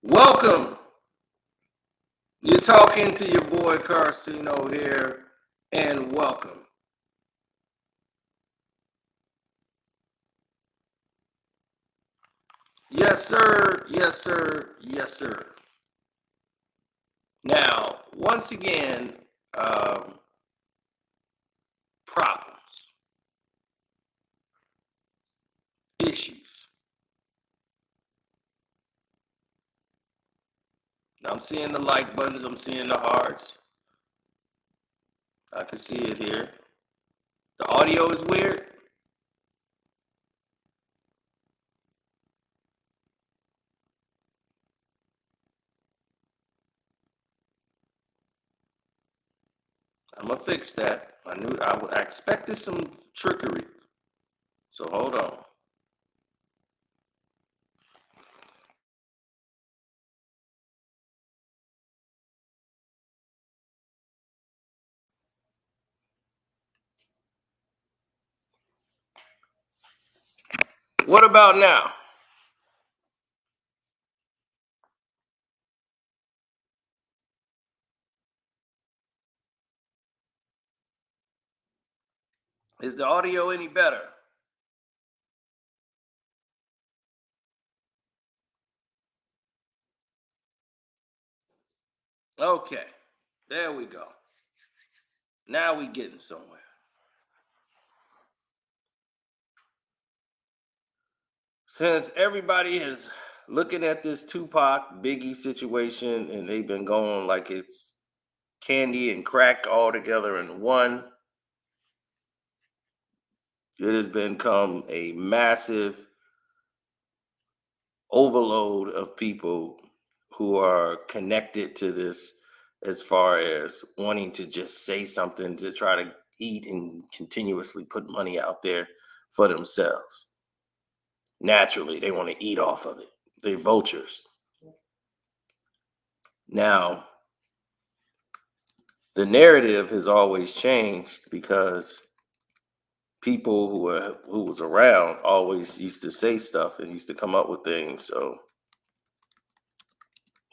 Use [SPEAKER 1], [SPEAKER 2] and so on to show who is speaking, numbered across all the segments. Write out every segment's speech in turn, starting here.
[SPEAKER 1] Welcome. You're talking to your boy Carcino here, and welcome. Yes, sir. Yes, sir. Yes, sir. Now, once again, problems, issues. I'm seeing the like buttons. I'm seeing the hearts. I can see it here. The audio is weird. I'm gonna fix that. I expected some trickery. So hold on. What about now? Is the audio any better? Okay, there we go. Now we getting somewhere. Since everybody is looking at this Tupac Biggie situation and they've been going like it's candy and crack all together in one, it has become a massive overload of people who are connected to this as far as wanting to just say something to try to eat and continuously put money out there for themselves. Naturally, they want to eat off of it. They're vultures. Now, the narrative has always changed because people who was around always used to say stuff and used to come up with things. So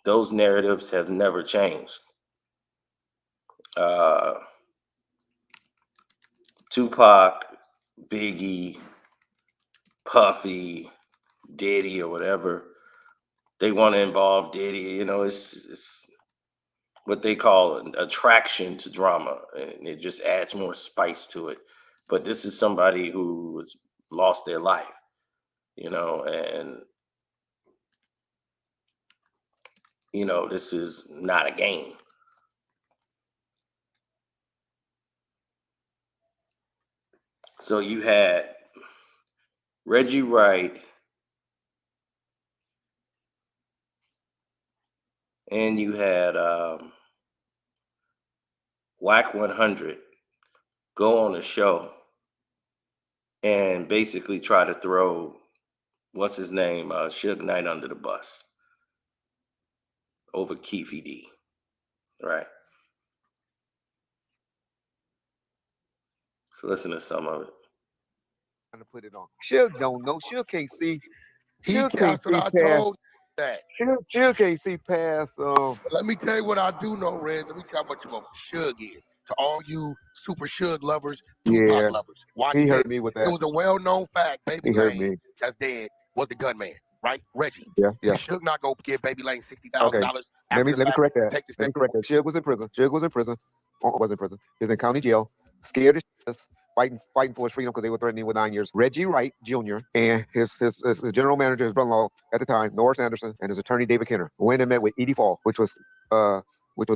[SPEAKER 1] those narratives have never changed. Tupac, Biggie, Puffy, Diddy, or whatever, they want to involve Diddy. You know, it's what they call an attraction to drama, and it just adds more spice to it. But this is somebody who has lost their life, you know, and you know, this is not a game. So you had Reggie Wright and you had Wack 100 go on a show and basically try to throw what's his name, Suge Knight under the bus over Keefe D, right? So listen to some of it.
[SPEAKER 2] To put it on. Suge don't know. Suge can't see.
[SPEAKER 3] Suge can't see past that.
[SPEAKER 2] Suge can't see past.
[SPEAKER 3] Let me tell you what I do know, Reg. Let me tell you what Suge is. To all you super Suge lovers, Tupac lovers. Watch
[SPEAKER 2] he
[SPEAKER 3] this.
[SPEAKER 2] hurt me with that.
[SPEAKER 3] It was a well-known fact. Baby
[SPEAKER 2] He hurt
[SPEAKER 3] Lane
[SPEAKER 2] me.
[SPEAKER 3] that's dead was the gunman, right? Reggie.
[SPEAKER 2] Yeah.
[SPEAKER 3] Did Suge not go give Baby Lane $60,000?
[SPEAKER 2] Okay. Let me correct that. Let me correct that. Suge was in prison. Was in prison. He was in county jail. Scared as shit. Fighting for his freedom because they were threatening with 9 years. Reggie Wright Jr. and his general manager, his brother-in-law at the time, Norris Anderson, and his attorney David Kenner went and met with Edie Fall, which was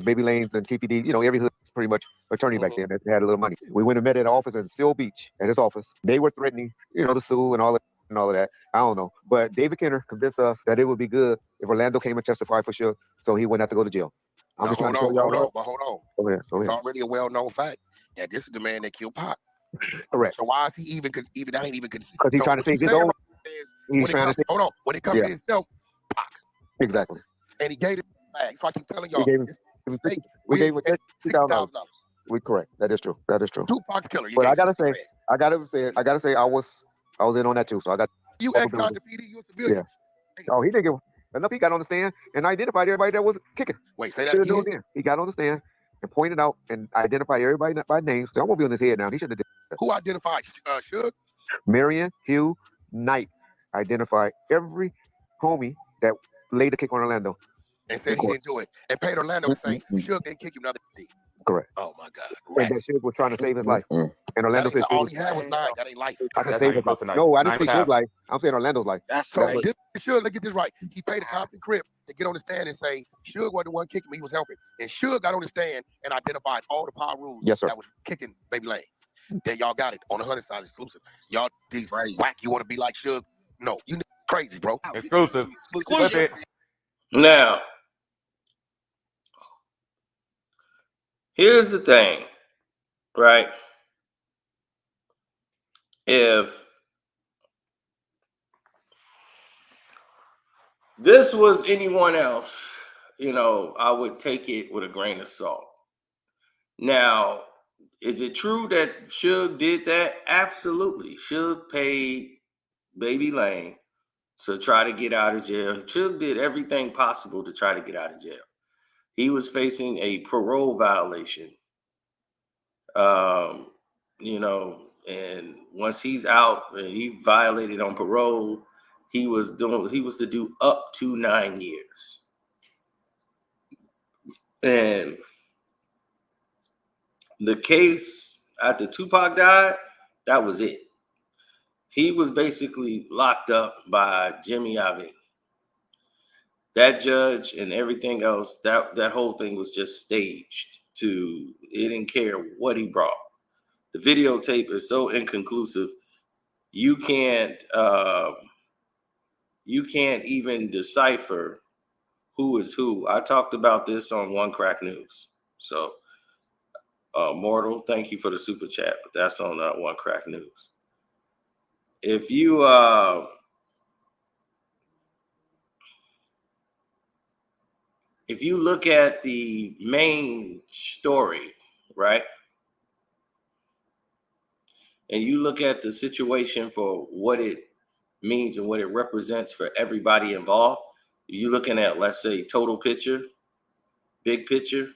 [SPEAKER 2] Baby Lane's and KPD. You know, every hood pretty much attorney back then that had a little money. We went and met at an office in Seal Beach at his office. They were threatening, you know, to sue and all of that. I don't know, but David Kenner convinced us that it would be good if Orlando came and testified for sure, so he wouldn't have to go to jail. I'm just trying to show y'all.
[SPEAKER 3] Hold on.
[SPEAKER 2] Go ahead.
[SPEAKER 3] It's already a well-known fact that this is the man that killed Pac.
[SPEAKER 2] Correct.
[SPEAKER 3] So why is he even that ain't even considered?
[SPEAKER 2] Because he's trying to save his own. He's trying to save.
[SPEAKER 3] Hold on. When it comes to himself, Pac.
[SPEAKER 2] Exactly.
[SPEAKER 3] And he gave it back. So I keep telling y'all.
[SPEAKER 2] We gave him $60,000. We correct. That is true.
[SPEAKER 3] Tupac killer.
[SPEAKER 2] But I gotta say, I was in on that too. So I got.
[SPEAKER 3] You ex Compton PD. You a civilian.
[SPEAKER 2] Yeah. Oh, he didn't give. Enough, he got on the stand and identified everybody that was kicking.
[SPEAKER 3] Wait, say that again.
[SPEAKER 2] He got on the stand and pointed out and identified everybody by names. So I won't be on his head now. He shouldn't have did that.
[SPEAKER 3] Who identified Suge?
[SPEAKER 2] Marion Hugh Knight identified every homie that laid a kick on Orlando.
[SPEAKER 3] And said he didn't do it. And paid Orlando to say Suge didn't kick him another day.
[SPEAKER 2] Correct.
[SPEAKER 3] Oh my God.
[SPEAKER 2] And that Suge was trying to save his life. And Orlando said
[SPEAKER 3] all he had was 9. That ain't life.
[SPEAKER 2] I can save his life. No, I didn't say Suge's life. I'm saying Orlando's life.
[SPEAKER 4] That's
[SPEAKER 3] so
[SPEAKER 4] right.
[SPEAKER 3] Suge, let's get this right. He paid a Compton Crip to get on the stand and say Suge wasn't the one kicking me, he was helping. And Suge got on the stand and identified all the power rules that was kicking Baby Lane. Then y'all got it on the 100 side exclusive. Y'all these whack, you want to be like Suge? No, you crazy, bro.
[SPEAKER 5] Exclusive.
[SPEAKER 1] Now, here's the thing, right? If this was anyone else, you know, I would take it with a grain of salt. Now, is it true that Suge did that? Absolutely. Suge paid Baby Lane to try to get out of jail. Suge did everything possible to try to get out of jail. He was facing a parole violation. You know, and once he's out and he violated on parole, he was to do up to 9 years. And the case after Tupac died, that was it. He was basically locked up by Jimmy Iovine. That judge and everything else, that whole thing was just staged. He didn't care what he brought. The videotape is so inconclusive, you can't even decipher who is who. I talked about this on One Crack News. So, Mortal, thank you for the super chat, but that's on One Crack News. If you look at the main story, right, and you look at the situation for what it means and what it represents for everybody involved, if you're looking at, let's say, total picture, big picture,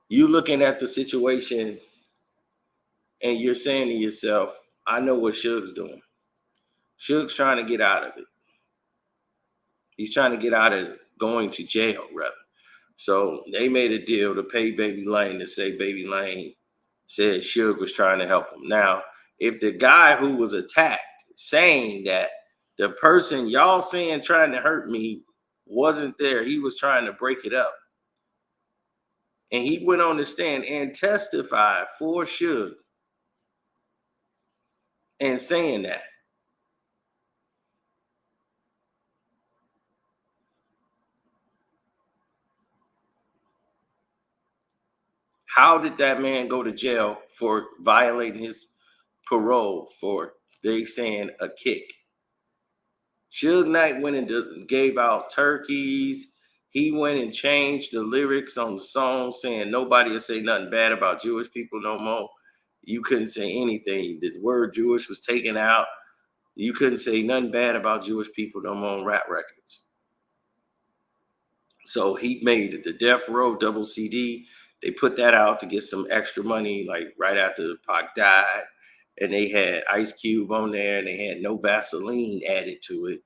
[SPEAKER 1] you looking at the situation and you're saying to yourself, I know what Suge's doing. Suge's trying to get out of it. He's trying to get out of going to jail, rather. So they made a deal to pay Baby Lane to say Baby Lane said Suge was trying to help him. Now, if the guy who was attacked saying that the person y'all saying trying to hurt me wasn't there, he was trying to break it up, and he went on the stand and testified for Suge and saying that, how did that man go to jail for violating his parole for, they saying, a kick? Suge Knight went and gave out turkeys. He went and changed the lyrics on the song, saying nobody will say nothing bad about Jewish people no more. You couldn't say anything. The word Jewish was taken out. You couldn't say nothing bad about Jewish people no more on rap records. So he made the Death Row double CD. They put that out to get some extra money, like right after Pac died. And they had Ice Cube on there, and they had No Vaseline added to it,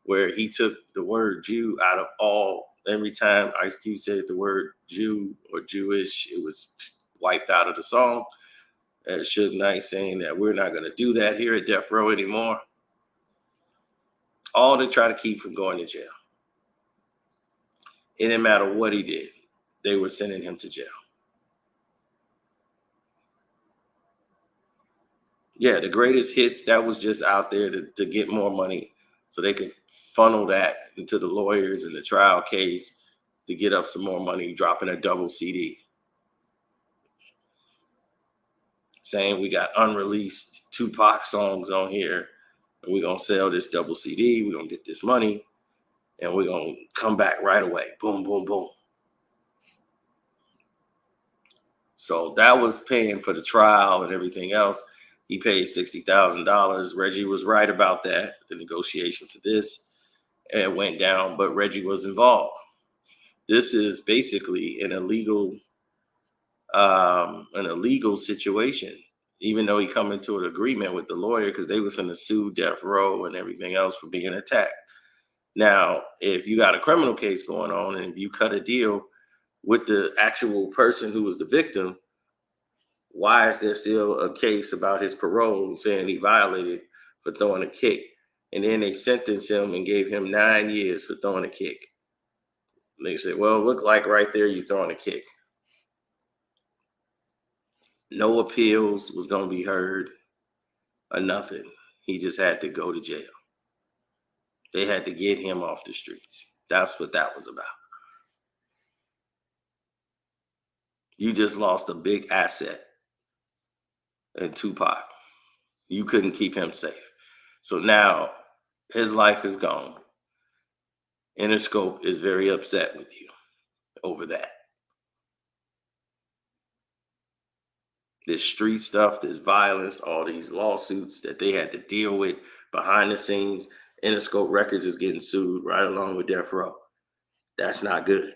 [SPEAKER 1] where he took the word Jew out of all. Every time Ice Cube said the word Jew or Jewish, it was wiped out of the song. Suge Knight saying that we're not going to do that here at Death Row anymore. All to try to keep from going to jail. It didn't matter what he did. They were sending him to jail. Yeah, the greatest hits, that was just out there to get more money so they could funnel that into the lawyers in the trial case to get up some more money, dropping a double CD. Saying we got unreleased Tupac songs on here, and we're going to sell this double CD, we're going to get this money, and we're going to come back right away. Boom, boom, boom. So that was paying for the trial and everything else. He paid $60,000. Reggie was right about that, the negotiation for this, and it went down, but Reggie was involved. This is basically an illegal situation, even though he come into an agreement with the lawyer because they was going to sue Death Row and everything else for being attacked. Now, if you got a criminal case going on and if you cut a deal with the actual person who was the victim, why is there still a case about his parole saying he violated for throwing a kick? And then they sentenced him and gave him 9 years for throwing a kick. They said, well, look like right there you throwing a kick. No appeals was going to be heard or nothing. He just had to go to jail. They had to get him off the streets. That's what that was about. You just lost a big asset in Tupac. You couldn't keep him safe. So now his life is gone. Interscope is very upset with you over that. This street stuff, this violence, all these lawsuits that they had to deal with behind the scenes. Interscope Records is getting sued right along with Death Row. That's not good.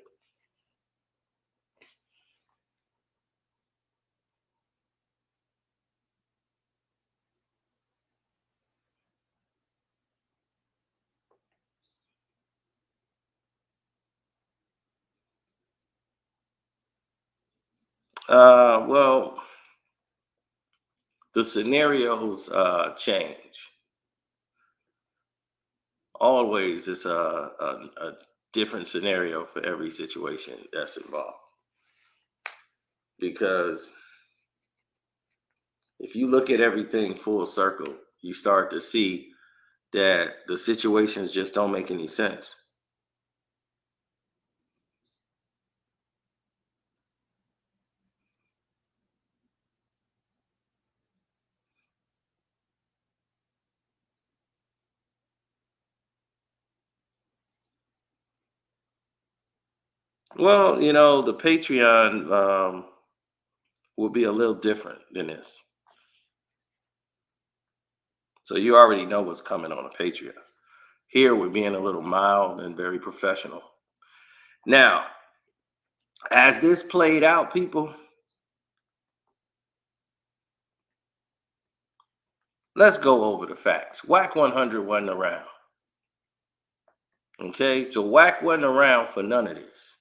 [SPEAKER 1] Well, the scenarios change. Always it's a different scenario for every situation that's involved. Because if you look at everything full circle, you start to see that the situations just don't make any sense. Well, you know, the Patreon will be a little different than this. So you already know what's coming on a Patreon. Here we're being a little mild and very professional. Now, as this played out, people, let's go over the facts. Wack 100 wasn't around. Okay, so Wack wasn't around for none of this.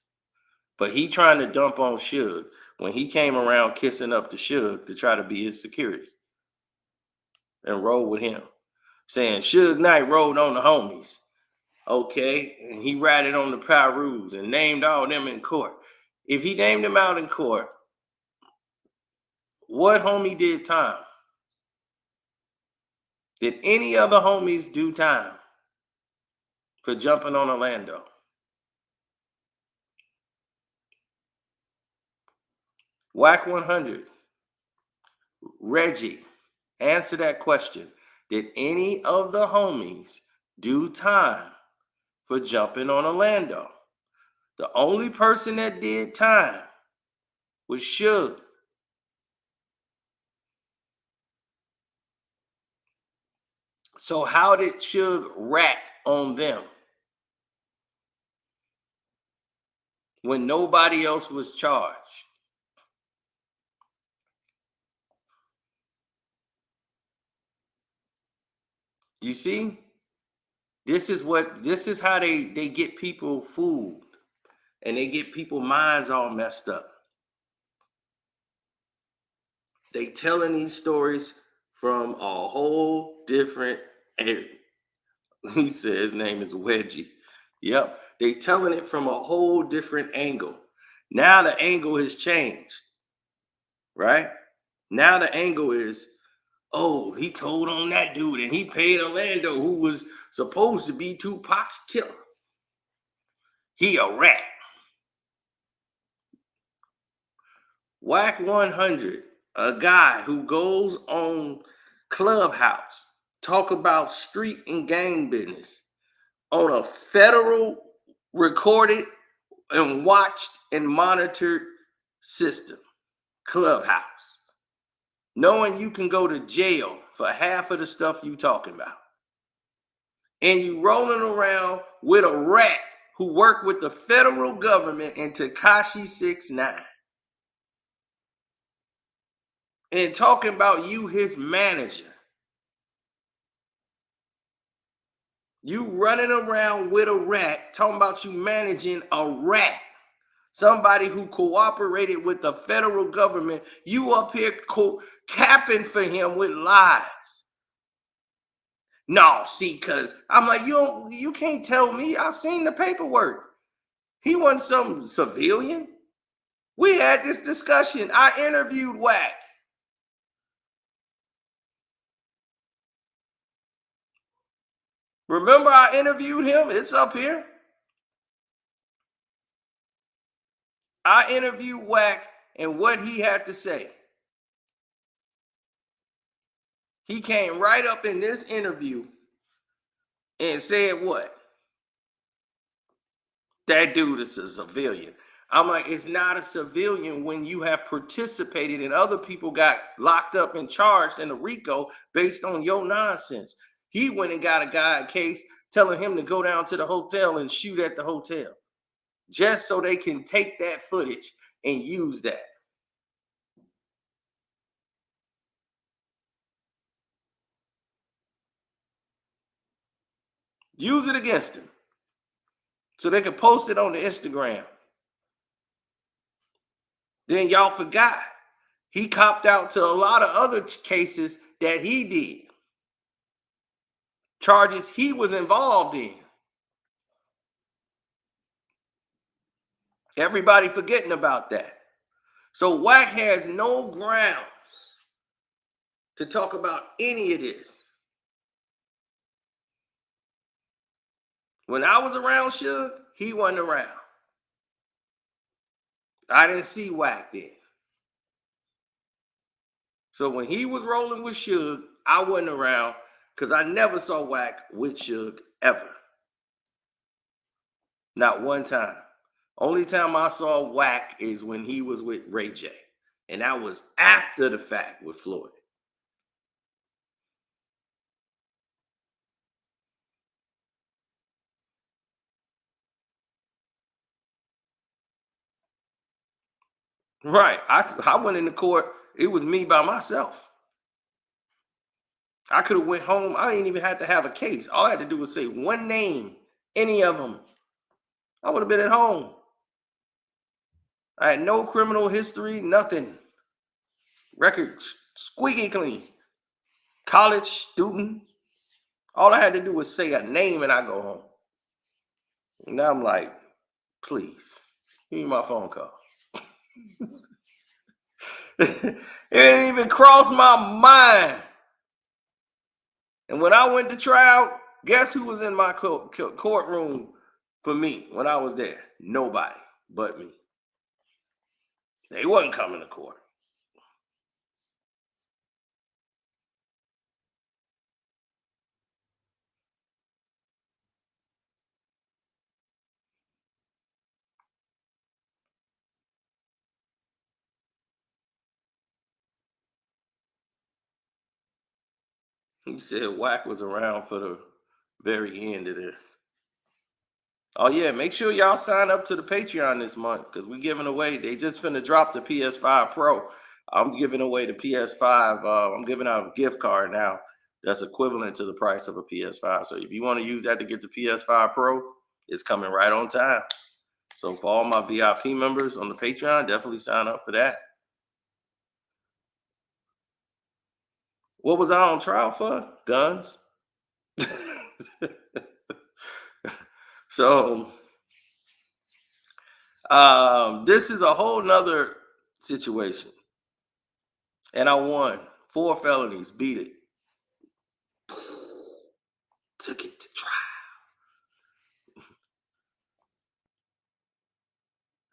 [SPEAKER 1] But he trying to dump on Suge when he came around kissing up to Suge to try to be his security and roll with him. Saying Suge Knight rode on the homies. Okay, and he ratted on the Pyrus and named all them in court. If he named them out in court, what homie did time? Did any other homies do time for jumping on Orlando? Wack 100, Reggie, answer that question. Did any of the homies do time for jumping on Orlando? The only person that did time was Suge. So how did Suge rat on them when nobody else was charged? You see, this is how they get people fooled and they get people's minds all messed up. They telling these stories from a whole different area. He said his name is Reggie. Yep, they telling it from a whole different angle. Now the angle has changed, right? Now the angle is, oh, he told on that dude and he paid Orlando, who was supposed to be Tupac's killer. He a rat. Wack 100, a guy who goes on Clubhouse, talk about street and gang business on a federal recorded and watched and monitored system, Clubhouse. knowing you can go to jail for half of the stuff you talking about. And you rolling around with a rat who worked with the federal government and Tekashi 6ix9ine. And talking about you, his manager. You running around with a rat, talking about you managing a rat. Somebody who cooperated with the federal government. You up here capping for him with lies. No, see, because I'm like, you can't tell me. I've seen the paperwork. He wasn't some civilian. We had this discussion. I interviewed Wack. Remember I interviewed him? It's up here. I interviewed Wack and what he had to say. He came right up in this interview and said what? That dude is a civilian. I'm like, it's not a civilian when you have participated and other people got locked up and charged in a RICO based on your nonsense. He went and got a guy a case telling him to go down to the hotel and shoot at the hotel just so they can take that footage and use that. Use it against him so they can post it on the Instagram. Then y'all forgot he copped out to a lot of other cases that he did. Charges he was involved in. Everybody forgetting about that. So Wack has no grounds to talk about any of this. When I was around Suge, he wasn't around. I didn't see Wack then. So when he was rolling with Suge, I wasn't around because I never saw Wack with Suge ever. Not one time. Only time I saw Wack is when he was with Ray J. And that was after the fact with Floyd. Right. I went into court. It was me by myself. I could have went home. I didn't even have to have a case. All I had to do was say one name, any of them. I would have been at home. I had no criminal history, nothing. Record squeaky clean. College student. All I had to do was say a name and I go home. And now I'm like, please, give me my phone call. It didn't even cross my mind. And when I went to trial, guess who was in my courtroom for me when I was there? Nobody but me. They wasn't coming to court. He said Wack was around for the very end of it. Oh yeah, make sure y'all sign up to the Patreon this month because we're giving away. They just finna drop the PS5 Pro. I'm giving away the PS5. I'm giving out a gift card now that's equivalent to the price of a PS5. So if you want to use that to get the PS5 Pro, it's coming right on time. So for all my VIP members on the Patreon, definitely sign up for that. What was I on trial for? Guns. So this is a whole nother situation. And I won 4 felonies, beat it. Took it to trial.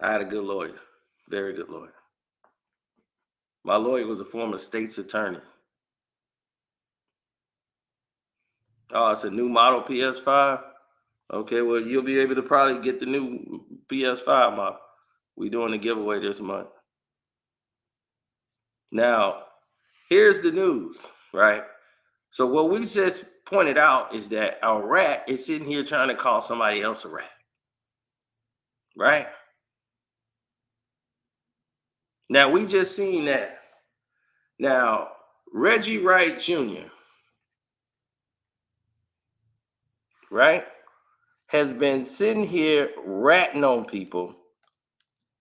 [SPEAKER 1] I had a good lawyer, very good lawyer. My lawyer was a former state's attorney. Oh, it's a new model PS5? Okay, well, you'll be able to probably get the new PS5 model. We're doing a giveaway this month. Now, here's the news, right? So what we just pointed out is that a rat is sitting here trying to call somebody else a rat, right? Now, we just seen that. Now, Reggie Wright Jr., right, has been sitting here ratting on people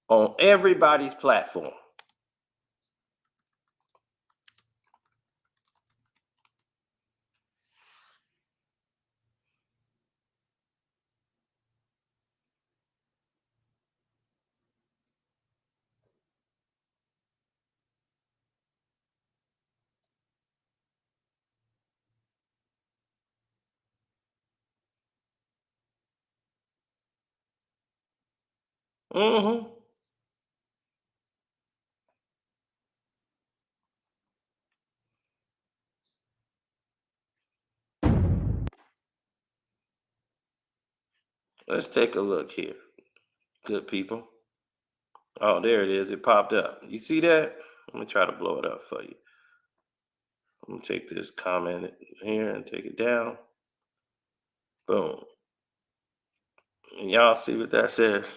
[SPEAKER 1] on everybody's platform. Mm-hmm. Let's take a look here, good people. Oh, there it is. It popped up. You see that? Let me try to blow it up for you. Let me take this comment here and take it down. Boom. And y'all see what that says?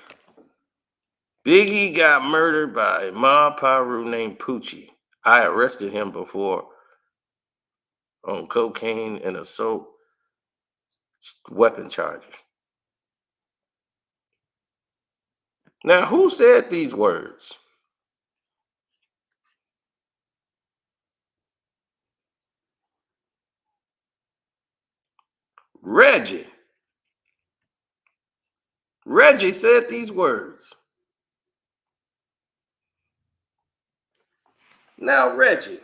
[SPEAKER 1] Biggie got murdered by a mob Paru named Poochie. I arrested him before on cocaine and assault weapon charges. Now, who said these words? Reggie. Reggie said these words. Now, Reggie,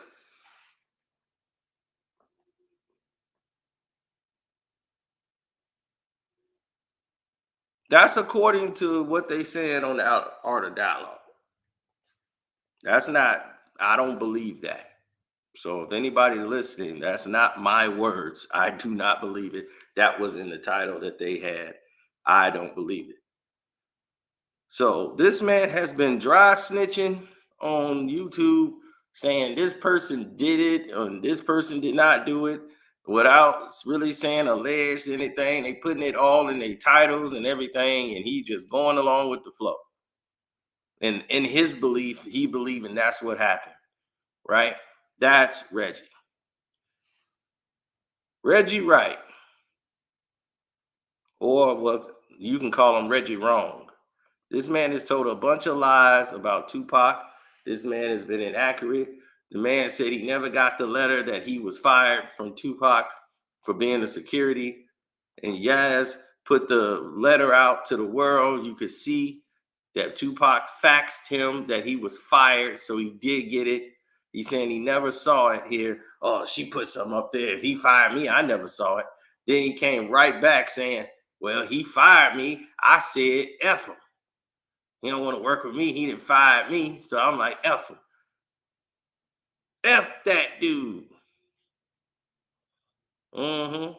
[SPEAKER 1] that's according to what they said on the Art of Dialogue. That's not, I don't believe that. So if anybody's listening, that's not my words. I do not believe it. That was in the title that they had. I don't believe it. So this man has been dry snitching on YouTube, saying this person did it and this person did not do it, without really saying alleged anything. They putting it all in their titles and everything, and he just going along with the flow. And in his belief, he believing that's what happened, right? That's Reggie. Reggie Wright, or what you can call him Reggie Wrong. This man has told a bunch of lies about Tupac. This man has been inaccurate. The man said he never got the letter that he was fired from Tupac for being a security. And Yaz put the letter out to the world. You could see that Tupac faxed him that he was fired, so he did get it. He's saying he never saw it here. Oh, she put something up there. If he fired me, I never saw it. Then he came right back saying, well, he fired me. I said, F him. He don't want to work with me. He didn't fire me. So I'm like, F him. F that dude. Mm-hmm.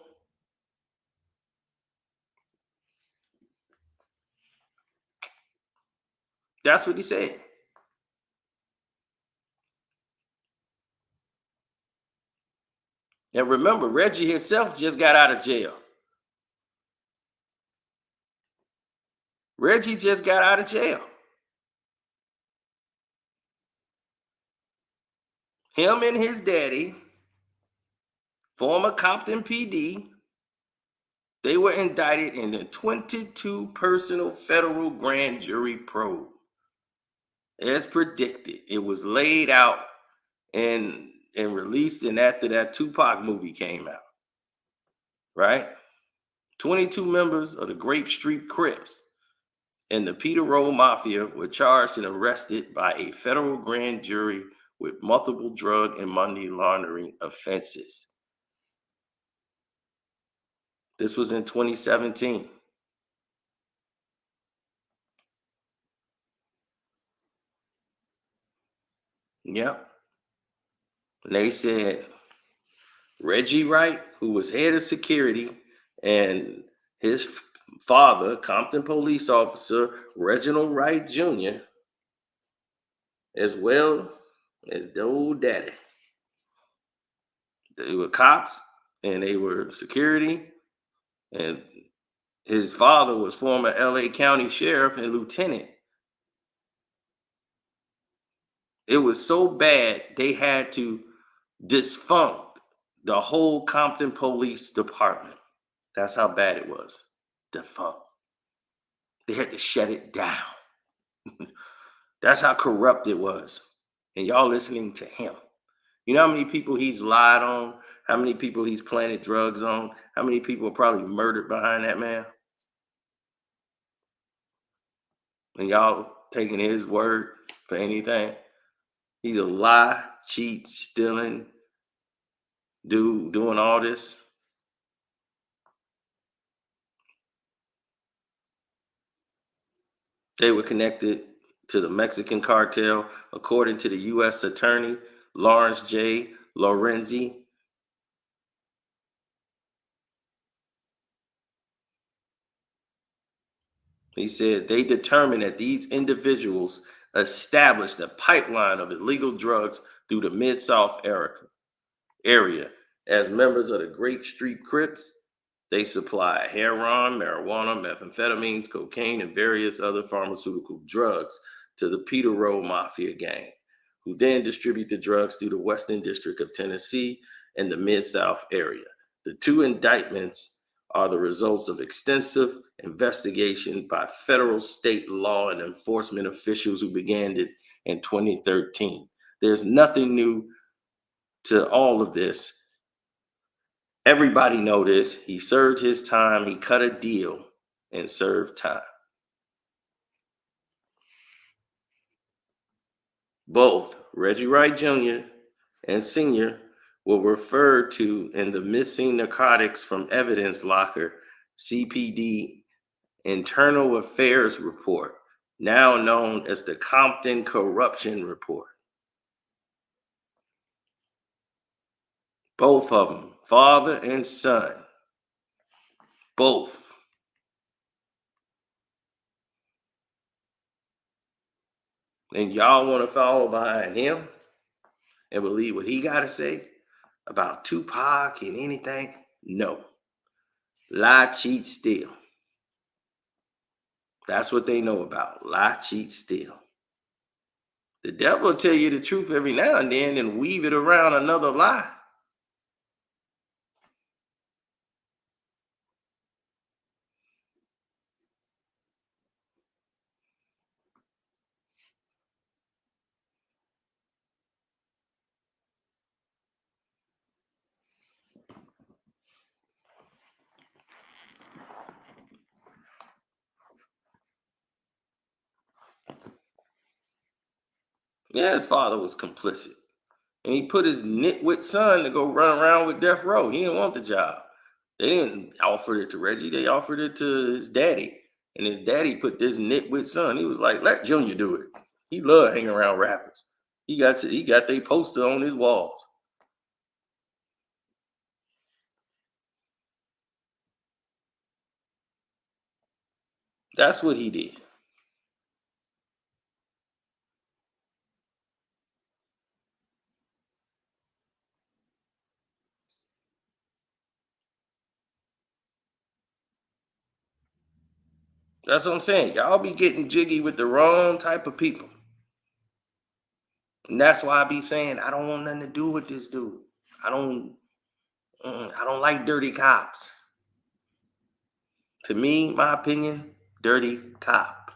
[SPEAKER 1] That's what he said. And remember, Reggie himself just got out of jail. Reggie just got out of jail. Him and his daddy, former Compton PD, they were indicted in the 22 personal federal grand jury probe. As predicted, it was laid out and released, and after that Tupac movie came out, right? 22 members of the Grape Street Crips and the Peter Road Mafia were charged and arrested by a federal grand jury with multiple drug and money laundering offenses. This was in 2017. Yep. And they said Reggie Wright, who was head of security, and his father, Compton police officer Reginald Wright Jr., as well as the old daddy, They were cops and they were security. And his father was former LA County Sheriff and Lieutenant. It was so bad they had to defunct the whole Compton Police Department. That's how bad it was. Defunct. They had to shut it down. That's how corrupt it was. And y'all listening to him. You know how many people he's lied on? How many people he's planted drugs on? How many people are probably murdered behind that man? And y'all taking his word for anything? He's a lie, cheat, stealing dude doing all this. They were connected to the Mexican cartel, according to the U.S. Attorney Lawrence J. Lorenzi. He said they determined that these individuals established a pipeline of illegal drugs through the Mid-South area. As members of the Grape Street Crips, they supply heroin, marijuana, methamphetamines, cocaine, and various other pharmaceutical drugs to the Peter Road Mafia gang, who then distribute the drugs through the Western District of Tennessee and the Mid-South area. The two indictments are the results of extensive investigation by federal, state law, and enforcement officials who began it in 2013. There's nothing new to all of this. Everybody know this. He served his time. He cut a deal and served time. Both Reggie Wright Jr. and Sr. were referred to in the Missing Narcotics from Evidence Locker CPD Internal Affairs Report, now known as the Compton Corruption Report. Both of them, father and son, both. And y'all want to follow behind him and believe what he got to say about Tupac and anything? No. Lie, cheat, steal. That's what they know about. Lie, cheat, steal. The devil will tell you the truth every now and then and weave it around another lie. Yeah, his father was complicit. And he put his nitwit son to go run around with Death Row. He didn't want the job. They didn't offer it to Reggie. They offered it to his daddy. And his daddy put this nitwit son. He was like, let Junior do it. He loved hanging around rappers. He got their poster on his walls. That's what he did. That's what I'm saying. Y'all be getting jiggy with the wrong type of people. And that's why I be saying I don't want nothing to do with this dude. I don't like dirty cops. To me, my opinion, dirty cop.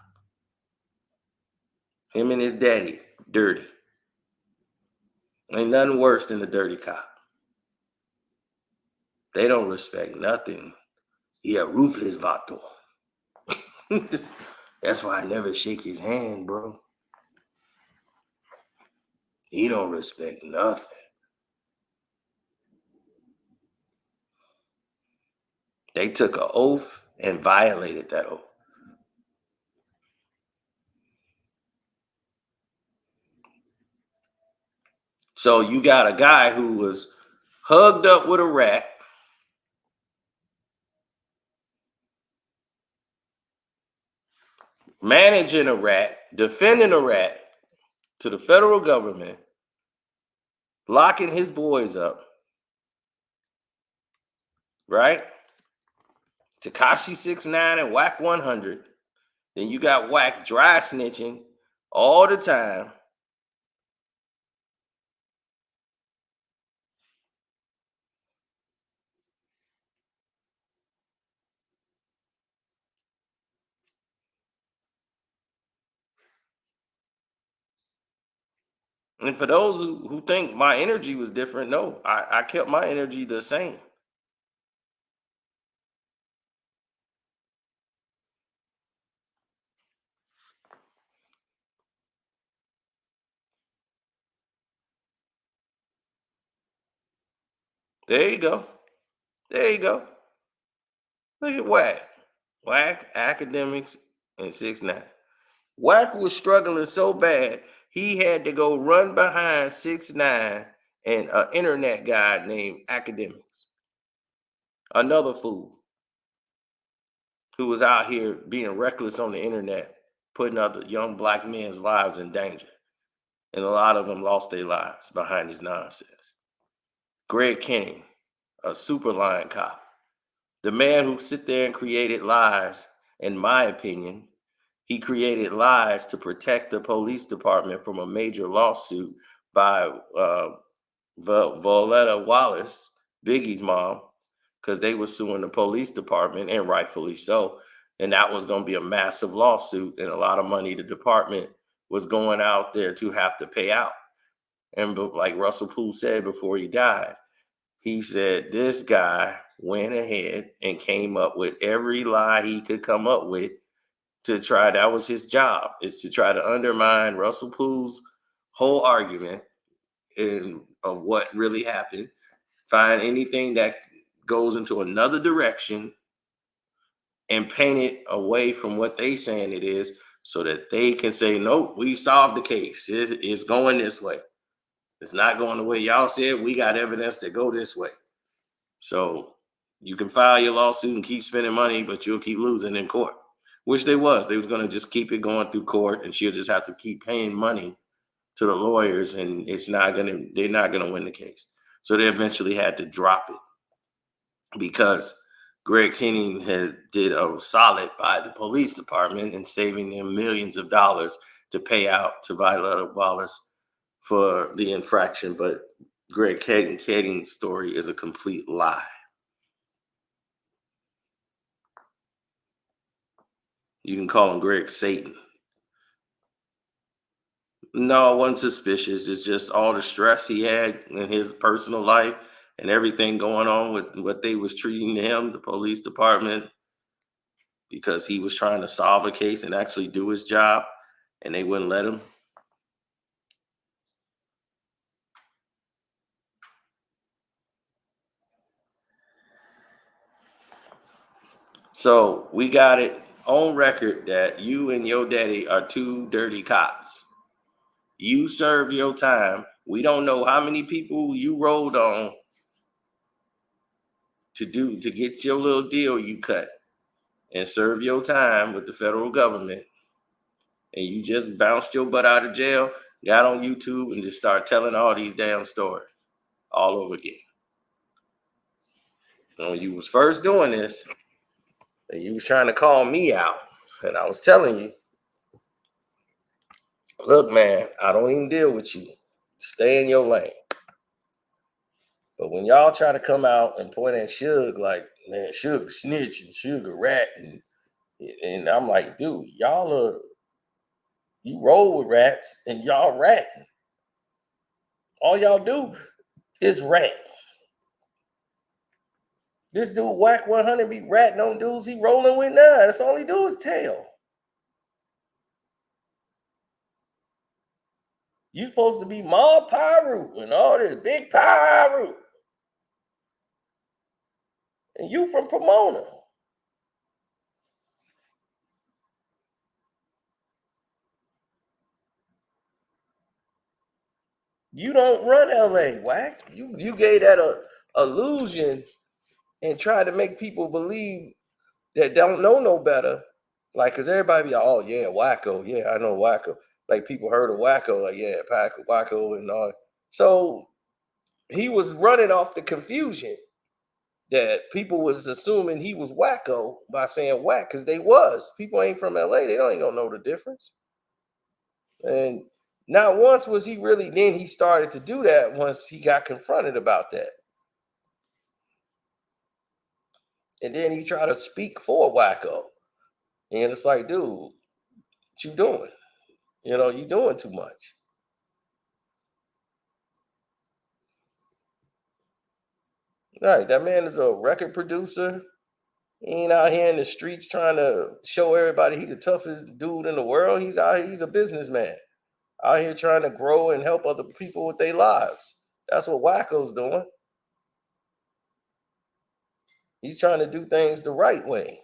[SPEAKER 1] Him and his daddy, dirty. Ain't nothing worse than a dirty cop. They don't respect nothing. He a ruthless vato. That's why I never shake his hand, bro. He don't respect nothing. They took an oath and violated that oath. So you got a guy who was hugged up with a rat, managing a rat, defending a rat to the federal government, locking his boys up, right? Tekashi 6ix9ine and Wack 100. Then you got Wack dry snitching all the time. And for those who think my energy was different, no, I kept my energy the same. There you go. There you go. Look at Wack. Wack, academics, and 6ix9ine. Wack was struggling so bad, he had to go run behind 6ix9ine and an internet guy named Academics. Another fool who was out here being reckless on the internet, putting other young black men's lives in danger. And a lot of them lost their lives behind his nonsense. Greg Kenny, a super lying cop. The man who sit there and created lies, in my opinion, he created lies to protect the police department from a major lawsuit by Violetta Wallace, Biggie's mom, because they were suing the police department, and rightfully so. And that was going to be a massive lawsuit, and a lot of money the department was going out there to have to pay out. And like Russell Poole said before he died, he said this guy went ahead and came up with every lie he could come up with to try, that was his job, is to try to undermine Russell Poole's whole argument of what really happened, find anything that goes into another direction and paint it away from what they saying it is so that they can say, nope, we solved the case. It's going this way. It's not going the way y'all said. We got evidence to go this way. So you can file your lawsuit and keep spending money, but you'll keep losing in court, which they was. They was going to just keep it going through court, and she'll just have to keep paying money to the lawyers, and they're not going to win the case. So they eventually had to drop it because Greg Kenny did a solid by the police department in saving them millions of dollars to pay out to Violetta Wallace for the infraction. But Greg Kenny's story is a complete lie. You can call him Greg Satan. No, I wasn't suspicious. It's just all the stress he had in his personal life and everything going on with what they was treating him, the police department, because he was trying to solve a case and actually do his job, and they wouldn't let him. So we got it on record that you and your daddy are two dirty cops. You serve your time. We don't know how many people you rolled on to get your little deal you cut and serve your time with the federal government. And you just bounced your butt out of jail, got on YouTube, and just started telling all these damn stories all over again. When you was first doing this, and you was trying to call me out, and I was telling you, look, man, I don't even deal with you. Stay in your lane. But when y'all try to come out and point at Suge like, man, Suge snitch and Suge a rat, and I'm like, dude, you roll with rats and y'all ratting. All y'all do is rat. This dude Wack 100 be ratting on dudes he rolling with now. That's all he do is tell. You supposed to be Ma Pyru and all this big Pyru. And you from Pomona. You don't run LA, Wack. You gave that a illusion and tried to make people believe that don't know no better. Like, cause everybody be like, oh yeah, Wacko. Yeah, I know Wacko. Like people heard of Wacko, like, yeah, Wacko and all. So he was running off the confusion. that people was assuming he was wacko by saying whack, because they was. People ain't from LA, they ain't gonna know the difference. And not once was he really, then he started to do that once he got confronted about that. And then he tried to speak for wacko. And it's like, dude, what you doing? You know, you doing too much. Right, that man is a record producer. He ain't out here in the streets trying to show everybody he the toughest dude in the world. He's out here, he's a businessman. Out here trying to grow and help other people with their lives. That's what Wacko's doing. He's trying to do things the right way.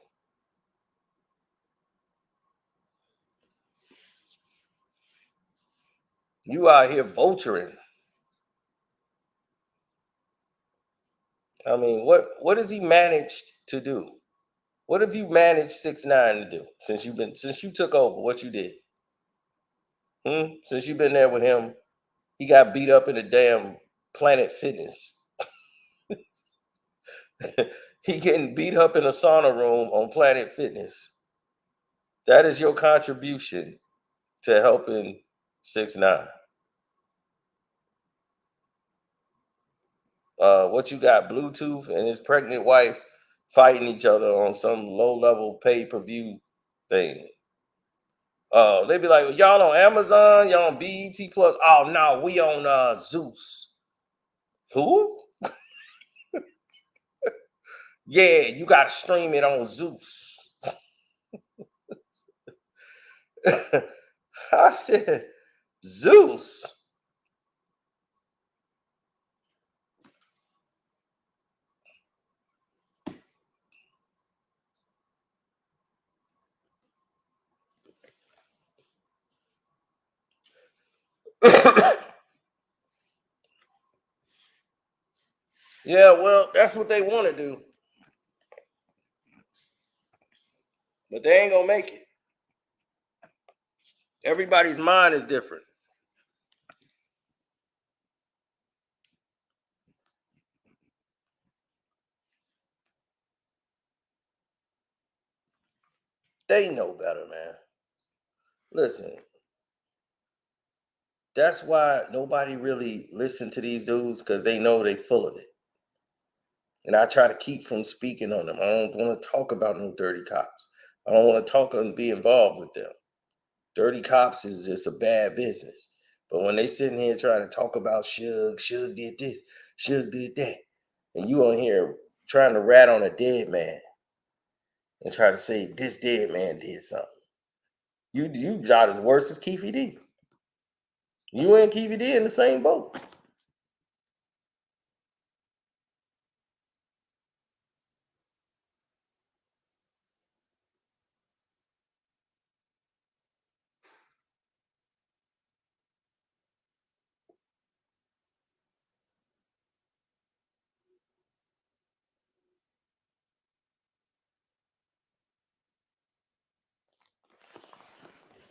[SPEAKER 1] You out here vulturing. I mean, what has he managed to do? What have you managed 6ix9ine to do since you took over? What you did? Since you've been there with him, he got beat up in a damn Planet Fitness. He getting beat up in a sauna room on Planet Fitness. That is your contribution to helping 6ix9ine. What you got? Bluetooth and his pregnant wife fighting each other on some low-level pay-per-view thing. They be like, well, y'all on Amazon, y'all on BET Plus. Oh no, we on Zeus. Who? Yeah, you gotta stream it on Zeus. I said, Zeus. Yeah, well, that's what they want to do. But they ain't gonna make it. Everybody's mind is different. They know better, man. Listen, that's why nobody really listen to these dudes, because they know they full of it. And I try to keep from speaking on them. I don't want to talk about no dirty cops. I don't want to talk and be involved with them. Dirty cops is just a bad business. But when they sitting here trying to talk about Suge did this, Suge did that, and you on here trying to rat on a dead man and try to say this dead man did something, you got as worse as Keefy D. You and Keefy D in the same boat.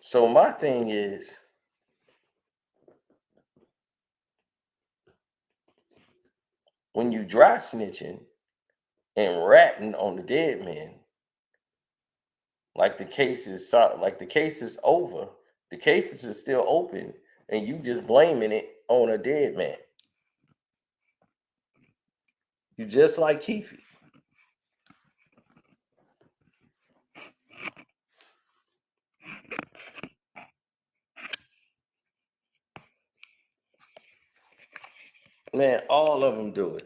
[SPEAKER 1] So my thing is, when you dry snitching and ratting on the dead man, like the case is over, the case is still open, and you just blaming it on a dead man. You just like Keefy. Man, all of them do it.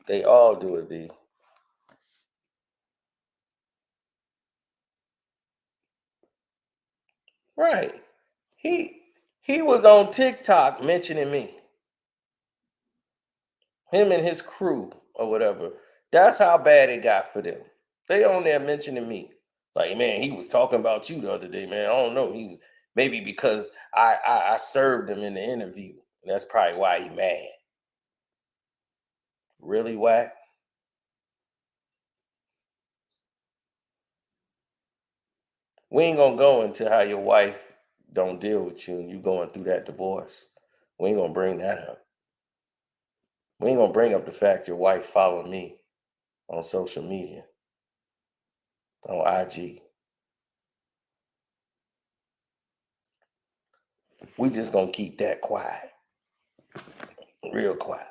[SPEAKER 1] They all do it, B. Right. He was on TikTok mentioning me. Him and his crew or whatever. That's how bad it got for them. They on there mentioning me. Like, man, he was talking about you the other day, man. I don't know. He was maybe because I served him in the interview. That's probably why he mad. Really, Wack? We ain't gonna go into how your wife don't deal with you and you going through that divorce. We ain't gonna bring that up. We ain't gonna bring up the fact your wife followed me on social media, on IG. We just gonna keep that quiet, real quiet.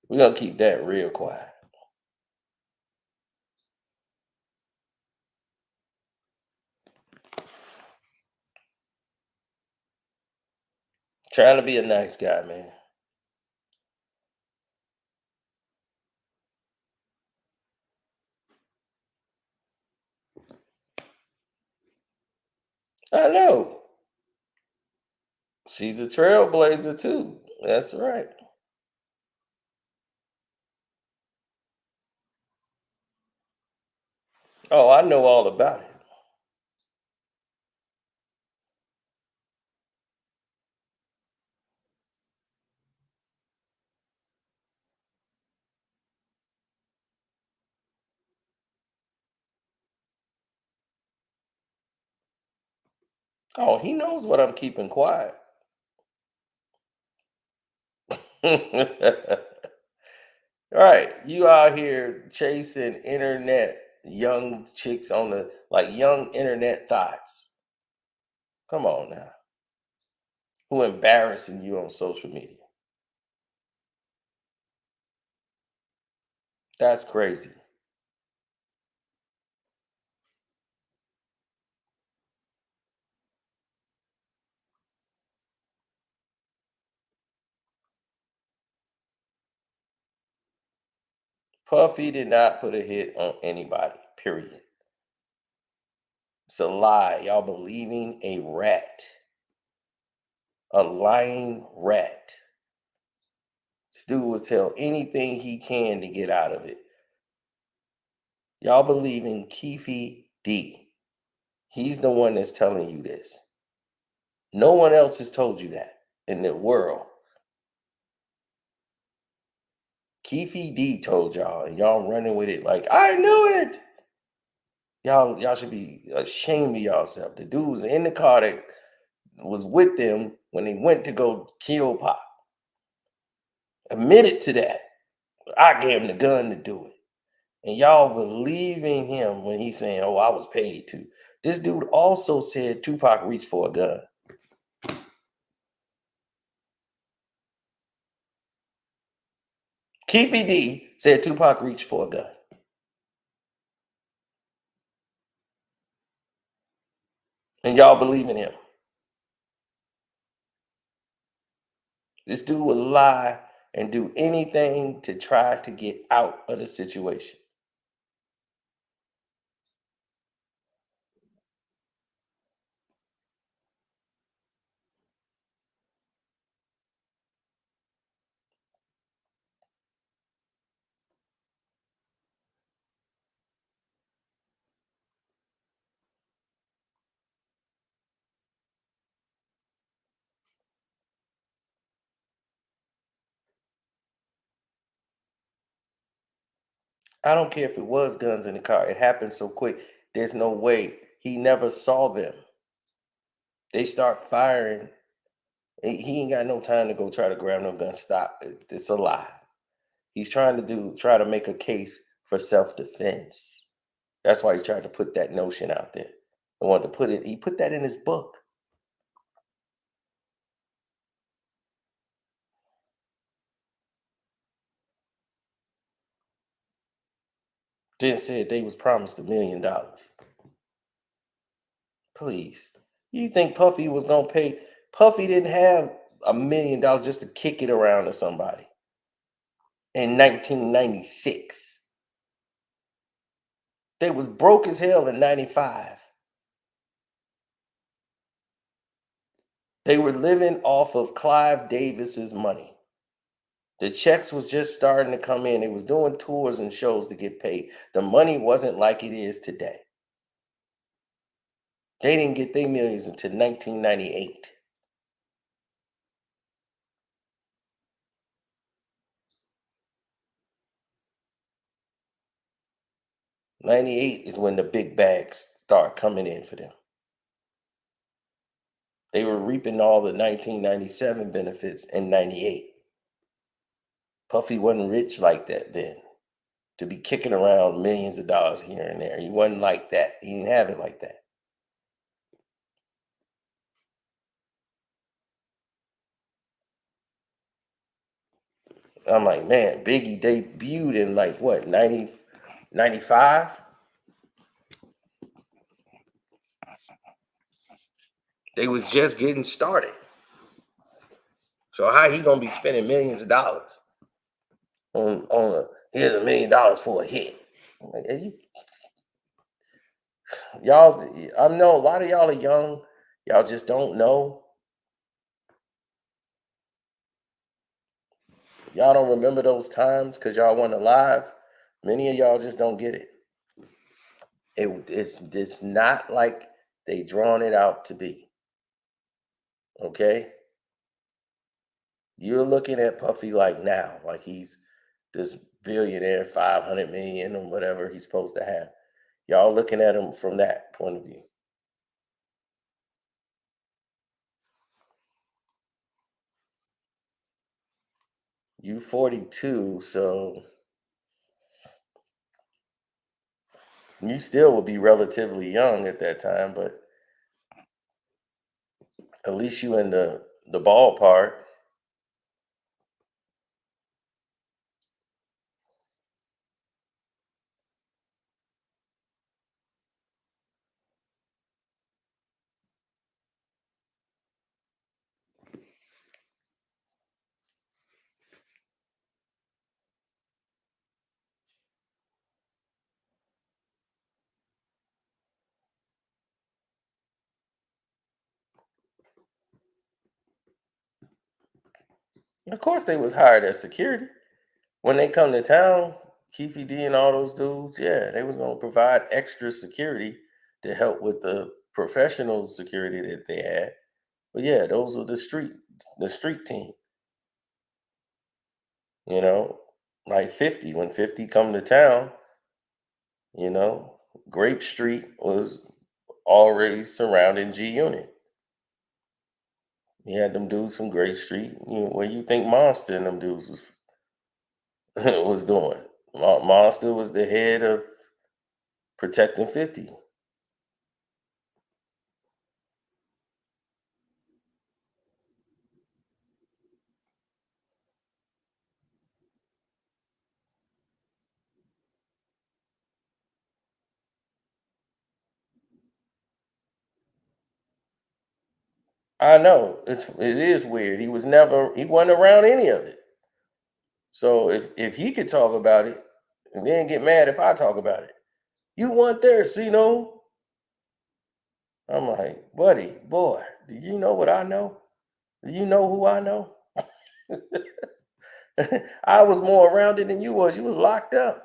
[SPEAKER 1] We're gonna keep that real quiet. Trying to be a nice guy, man. I know. She's a trailblazer too. That's right. Oh, I know all about it. Oh, he knows what I'm keeping quiet. Right. You out here chasing internet young chicks on the like young internet thoughts. Come on now. Who embarrassing you on social media? That's crazy. Puffy did not put a hit on anybody, period. It's a lie. Y'all believing a rat. A lying rat. Stu will tell anything he can to get out of it. Y'all believe in Keefe D. He's the one that's telling you this. No one else has told you that in the world. Keefe D told y'all, and y'all running with it like, I knew it. Y'all should be ashamed of yourself. The dude was in the car that was with them when they went to go kill Pop. Admitted to that. I gave him the gun to do it. And y'all believing him when he's saying, oh, I was paid to. This dude also said Tupac reached for a gun. Keefe D said Tupac reached for a gun. And y'all believe in him. This dude will lie and do anything to try to get out of the situation. I don't care if it was guns in the car. It happened so quick. There's no way. He never saw them. They start firing. He ain't got no time to go try to grab no gun. Stop. It's a lie. He's trying to make a case for self-defense. That's why he tried to put that notion out there. He put that in his book. Then said they was promised $1 million. Please. You think Puffy was gonna pay? Puffy didn't have $1 million just to kick it around to somebody in 1996. They was broke as hell in 95. They were living off of Clive Davis's money. The checks was just starting to come in. They was doing tours and shows to get paid. The money wasn't like it is today. They didn't get their millions until 1998. 98 is when the big bags start coming in for them. They were reaping all the 1997 benefits in 98. Puffy wasn't rich like that then, to be kicking around millions of dollars here and there. He wasn't like that. He didn't have it like that. I'm like, man, Biggie debuted in like what, 90, 95? They was just getting started. So how he gonna be spending millions of dollars on here's $1 million for a hit? Like, y'all, I know a lot of y'all are young. Y'all just don't know. Y'all don't remember those times because y'all weren't alive. Many of y'all just don't get it. It's not like they drawn it out to be. Okay? You're looking at Puffy like now, like he's this billionaire, 500 million or whatever he's supposed to have. Y'all looking at him from that point of view. You 42, so you still will be relatively young at that time, but at least you in the ballpark. Of course they was hired as security. When they come to town, Keefy D and all those dudes, yeah, they was gonna provide extra security to help with the professional security that they had. But yeah, those were the street team. You know, like 50. When 50 come to town, you know, Grape Street was already surrounding G Unit. You had them dudes from Grape Street. Where you think Monster and them dudes was was doing? Monster was the head of protecting 50. I know it is weird. He wasn't around any of it. So if he could talk about it and then get mad if I talk about it, you weren't there, Sino. I'm like, buddy, boy, do you know what I know? Do you know who I know? I was more around it than you was. You was locked up.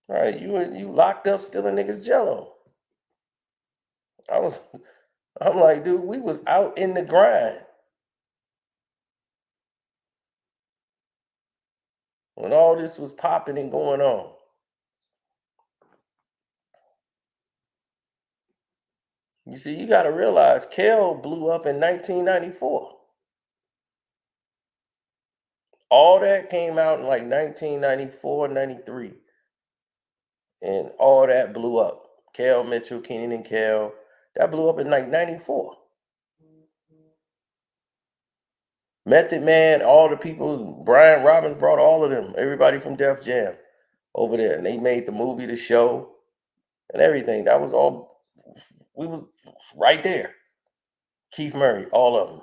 [SPEAKER 1] All right, you locked up stealing niggas jello. I'm like, dude, we was out in the grind when all this was popping and going on. You see, you got to realize Kel blew up in 1994. All that came out in like 1994, 93. And all that blew up. Kel Mitchell, Kenan and Kel, that blew up in like 94. Method Man, all the people, Brian Robbins brought all of them, everybody from Def Jam over there. And they made the movie, the show, and everything. That was all, we was right there. Keith Murray, all of them.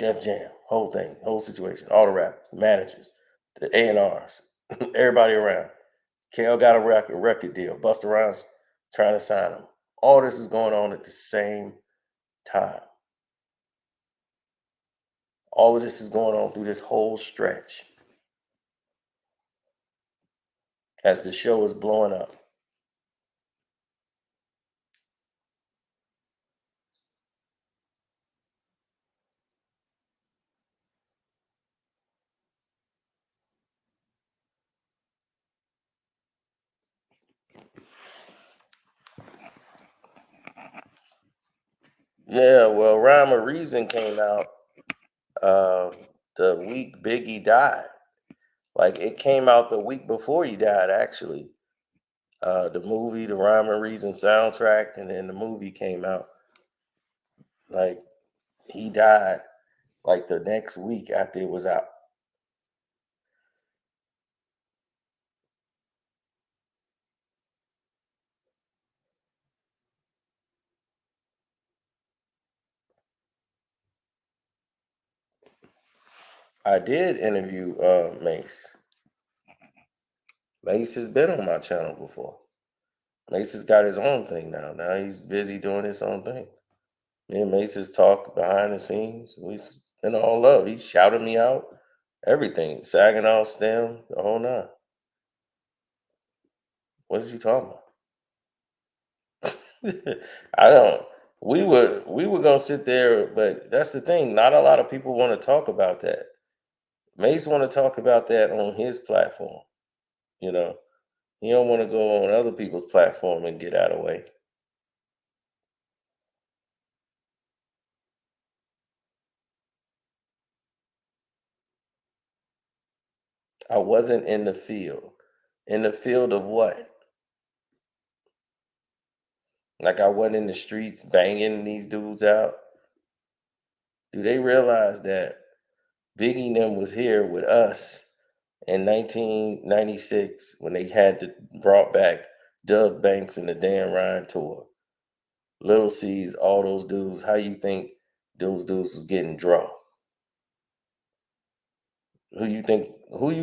[SPEAKER 1] Def Jam, whole thing, whole situation, all the rappers, managers, the A&Rs, everybody around. Kel got a record deal. Busta Rhymes trying to sign him. All this is going on at the same time. All of this is going on through this whole stretch as the show is blowing up. Yeah, well, Rhyme of Reason came out the week Biggie died. Like it came out the week before he died, actually. The movie, the Rhyme of Reason soundtrack, and then the movie came out. Like he died like the next week after it was out. I did interview Mace. Mace has been on my channel before. Mace has got his own thing now. Now he's busy doing his own thing. Me and Mace has talked behind the scenes. We've been all love. He shouted me out, everything, Saginaw stem, the whole nine. What is you talking about? I don't. We were gonna sit there, but that's the thing. Not a lot of people want to talk about that. Mace want to talk about that on his platform. You know, he don't want to go on other people's platform and get out of the way. I wasn't in the field. In the field of what? Like I wasn't in the streets banging these dudes out. Do they realize that Biggie and them was here with us in 1996 when they brought back Doug Banks and the Dan Ryan tour? Little C's, all those dudes. How you think those dudes was getting draw? Who you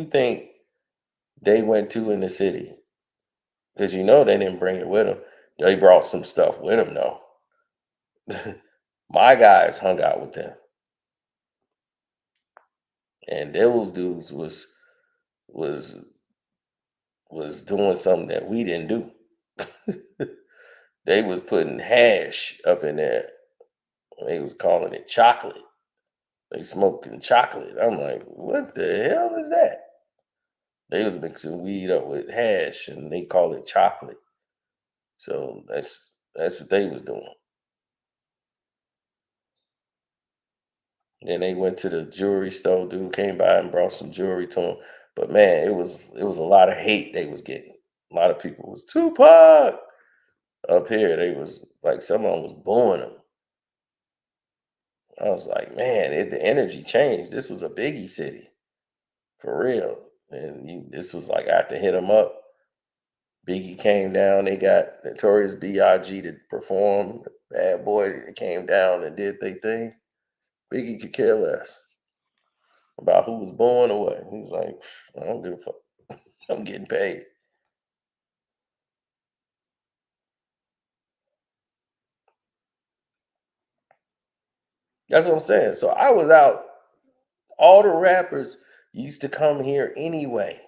[SPEAKER 1] think they went to in the city? Because you know they didn't bring it with them. They brought some stuff with them though. My guys hung out with them. And those dudes was doing something that we didn't do. They was putting hash up in there. They was calling it chocolate. They smoking chocolate. I'm like, what the hell is that? They was mixing weed up with hash and they call it chocolate. So that's what they was doing. Then they went to the jewelry store. Dude came by and brought some jewelry to him. But man, it was a lot of hate they was getting. A lot of people was Tupac. Up here, they was like someone was booing them. I was like, man, the energy changed. This was a Biggie city, for real. And this was like after Hit 'Em Up, Biggie came down. They got Notorious B.I.G. to perform. Bad Boy came down and did their thing. Biggie could care less about who was born or what. He was like, I don't give a fuck. I'm getting paid. That's what I'm saying. So I was out. All the rappers used to come here anyway.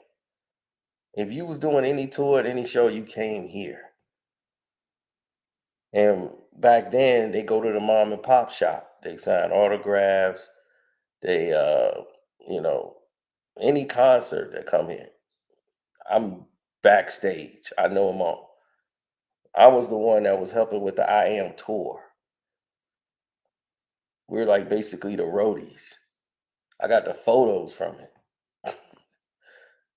[SPEAKER 1] If you was doing any tour at any show, you came here. And back then, they go to the mom and pop shop. They sign autographs. They, you know, any concert that come here. I'm backstage. I know them all. I was the one that was helping with the I Am tour. We're like basically the roadies. I got the photos from it.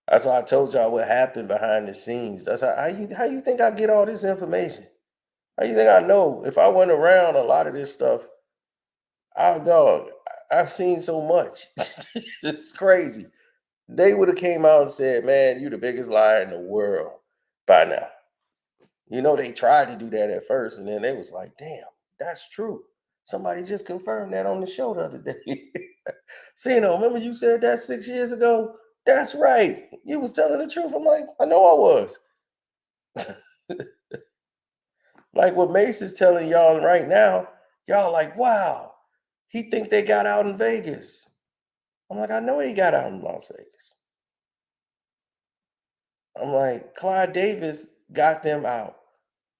[SPEAKER 1] That's why I told y'all what happened behind the scenes. That's how you think I get all this information? How you think I know? If I went around a lot of this stuff, I've seen so much. It's crazy. They would have came out and said, man, you the biggest liar in the world by now. You know, they tried to do that at first, and then they was like, damn, that's true. Somebody just confirmed that on the show the other day. Sino, remember you said that 6 years ago? That's right. You was telling the truth. I'm like, I know I was. Like what Mace is telling y'all right now, y'all like, wow, he think they got out in Vegas. I'm like, I know he got out in Las Vegas. I'm like, Clyde Davis got them out.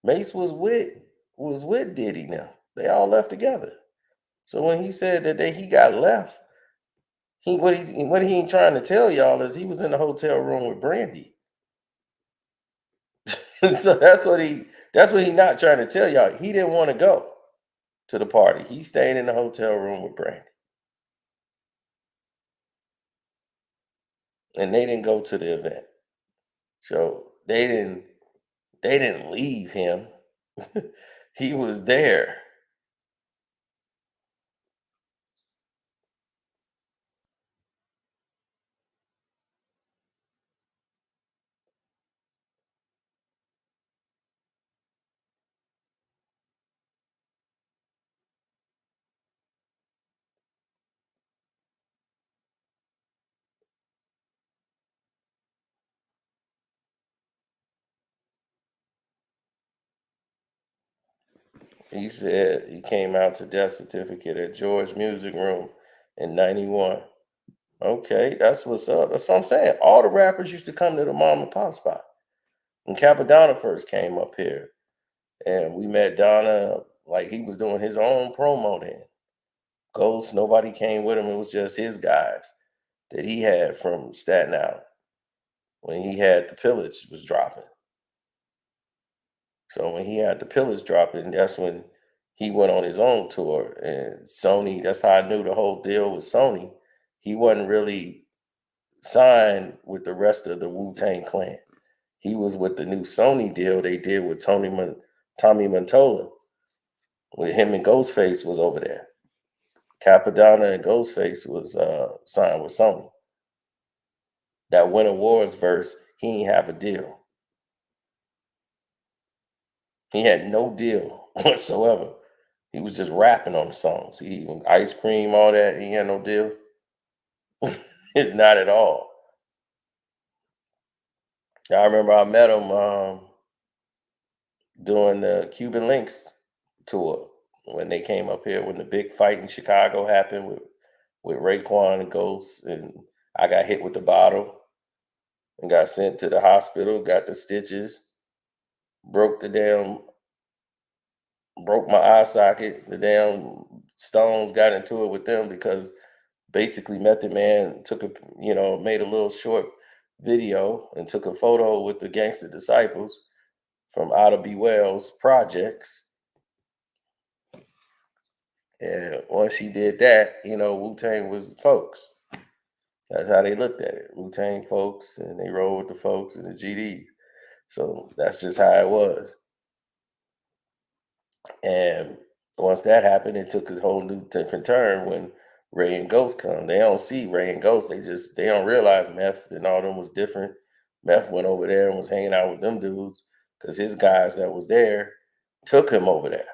[SPEAKER 1] Mace was with Diddy now. They all left together. So when he said that he got left, what he ain't trying to tell y'all is he was in the hotel room with Brandy. So that's what he not trying to tell y'all. He didn't want to go. to the party. He stayed in the hotel room with Brandy. And they didn't go to the event. So they didn't leave him. He was there. He said he came out to death certificate at George Music Room in 91. Okay, that's what's up. That's what I'm saying. All the rappers used to come to the mom and pop spot. When Capadonna first came up here, and we met Donna, like he was doing his own promo then. Ghost, nobody came with him. It was just his guys that he had from Staten Island when he had the Pillage was dropping. So when he had the Pillage dropping, that's when he went on his own tour. And Sony, that's how I knew the whole deal with Sony. He wasn't really signed with the rest of the Wu-Tang clan. He was with the new Sony deal they did with Tommy Mottola. With him and Ghostface was over there. Capadonna and Ghostface was signed with Sony. That Winter Wars verse, he ain't have a deal. He had no deal whatsoever. He was just rapping on the songs. He even Ice Cream, all that. He had no deal. Not at all. I remember I met him doing the Cuban Links tour when they came up here, when the big fight in Chicago happened with Raekwon and Ghost, and I got hit with the bottle and got sent to the hospital, got the stitches, broke my eye socket. The damn Stones got into it with them because basically Method Man made a little short video and took a photo with the Gangsta Disciples from Outer B. Wells projects. And once she did that, Wu-Tang was folks. That's how they looked at it. Wu-Tang folks, and they rolled with the folks and the GD. So that's just how it was. And once that happened, it took a whole new different turn when Ray and Ghost come. They don't see Ray and Ghost. They don't realize Meth and all them was different. Meth went over there and was hanging out with them dudes because his guys that was there took him over there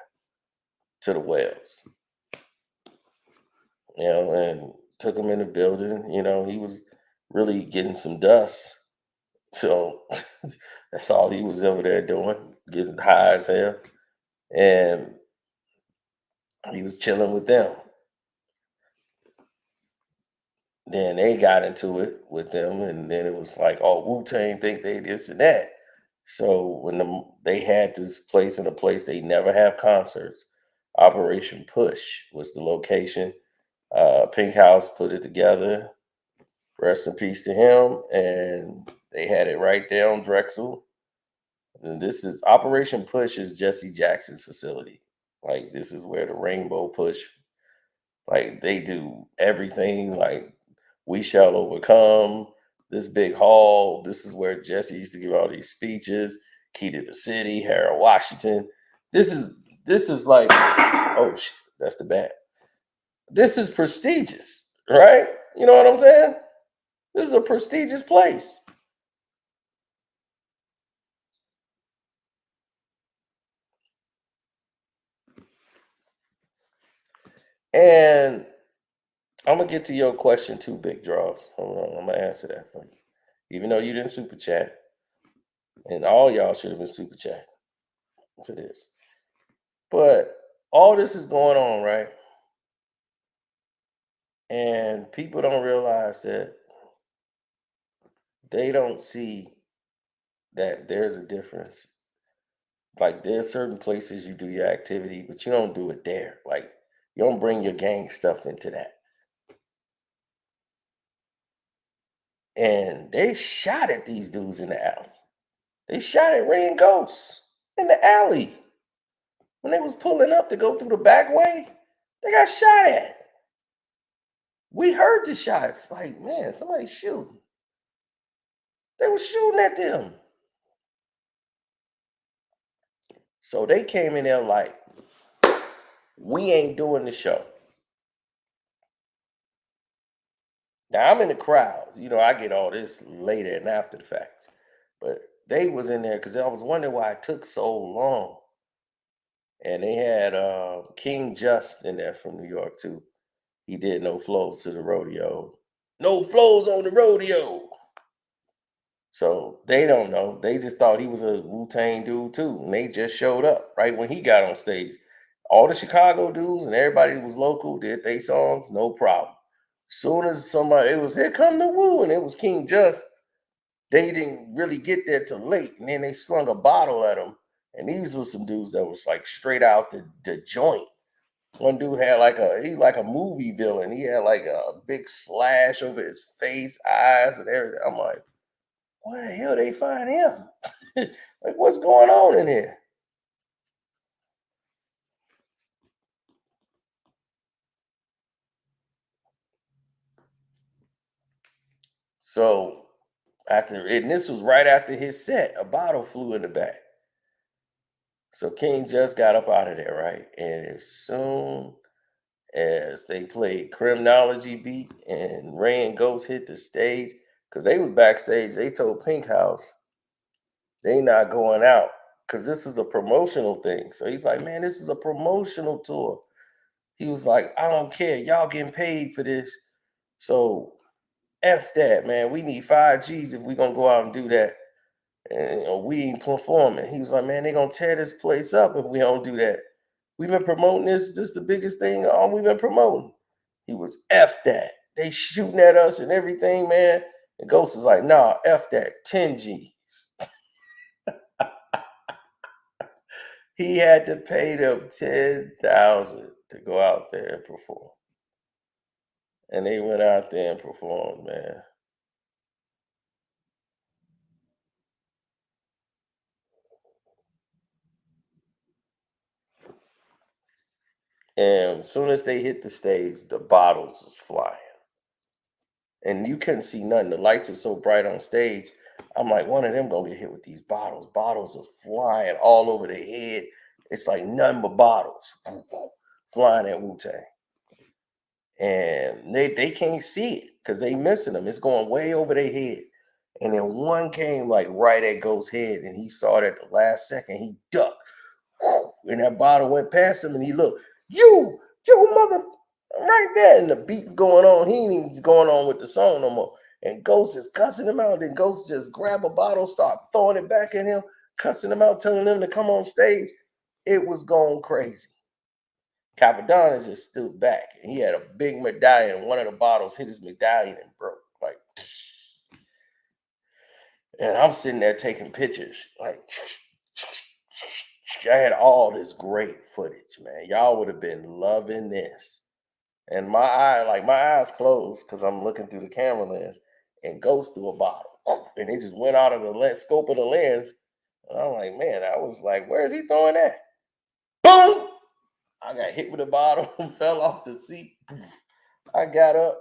[SPEAKER 1] to the Wells. And took him in the building. He was really getting some dust. So that's all he was over there doing, getting high as hell. And he was chilling with them. Then they got into it with them, and then it was like, oh, Wu-Tang think they this and that. So when they had this place in a place they never have concerts, Operation Push was the location. Pink House put it together. Rest in peace to him. And they had it right there on Drexel. And this is Operation Push is Jesse Jackson's facility. Like, this is where the Rainbow Push, like, they do everything. Like, We Shall Overcome, this big hall. This is where Jesse used to give all these speeches. Key to the City, Harold Washington. This is like, oh shit, that's the bat. This is prestigious, right? You know what I'm saying? This is a prestigious place. And I'm gonna get to your question too, Big Draws. Hold on, I'm gonna answer that for you. Even though you didn't super chat, and all y'all should have been super chat for this. But all this is going on, right? And people don't realize that they don't see that there's a difference. Like, there's certain places you do your activity, but you don't do it there. Like, you don't bring your gang stuff into that. And they shot at these dudes in the alley. They shot at Ray and Ghost in the alley. When they was pulling up to go through the back way, they got shot at. We heard the shots. Like, man, somebody shooting. They were shooting at them. So they came in there like, we ain't doing the show. Now I'm in the crowd. You know, I get all this later and after the fact. But they was in there because I was wondering why it took so long. And they had King Just in there from New York too. He did No Flows to the Rodeo. No flows on the rodeo. So they don't know. They just thought he was a Wu-Tang dude too. And they just showed up right when he got on stage. All the Chicago dudes and everybody that was local did their songs, no problem. Soon as somebody, it was Here Come the Wu, and it was King Just. They didn't really get there till late. And then they slung a bottle at him. And these were some dudes that was like straight out the joint. One dude had like a movie villain. He had like a big slash over his face, eyes, and everything. I'm like, where the hell they find him? Like, what's going on in here? So and this was right after his set, a bottle flew in the back. So King just got up out of there, right? And as soon as they played Criminology beat and Ray and Ghost hit the stage, because they was backstage, they told Pink House they not going out because this is a promotional thing. So he's like, man, this is a promotional tour. He was like, I don't care. Y'all getting paid for this. So F that, man. We need 5 G's if we're going to go out and do that. And we ain't performing. He was like, man, they're going to tear this place up if we don't do that. We've been promoting this. This is the biggest thing we've been promoting. He was F that. They shooting at us and everything, man. And Ghost is like, nah, F that. 10 G's. He had to pay them $10,000 to go out there and perform. And they went out there and performed, man. And as soon as they hit the stage, the bottles was flying. And you couldn't see nothing. The lights are so bright on stage. I'm like, one of them gonna get hit with these bottles. Bottles are flying all over their head. It's like nothing but bottles flying at Wu-Tang. And they can't see it because they missing them. It's going way over their head. And then one came like right at Ghost's head, and he saw it at the last second. He ducked. And that bottle went past him, and he looked, you mother, right there. And the beat's going on. He ain't even going on with the song no more. And Ghost is cussing him out. Then Ghost just grab a bottle, start throwing it back at him, cussing him out, telling him to come on stage. It was going crazy. Capadonna just stood back, and he had a big medallion. One of the bottles hit his medallion and broke. Like, and I'm sitting there taking pictures. Like, I had all this great footage, man. Y'all would have been loving this. And my eyes closed because I'm looking through the camera lens, and Ghost threw a bottle, and it just went out of the scope of the lens. And I'm like, man, I was like, where is he throwing that? Boom! I got hit with a bottle, fell off the seat. I got up.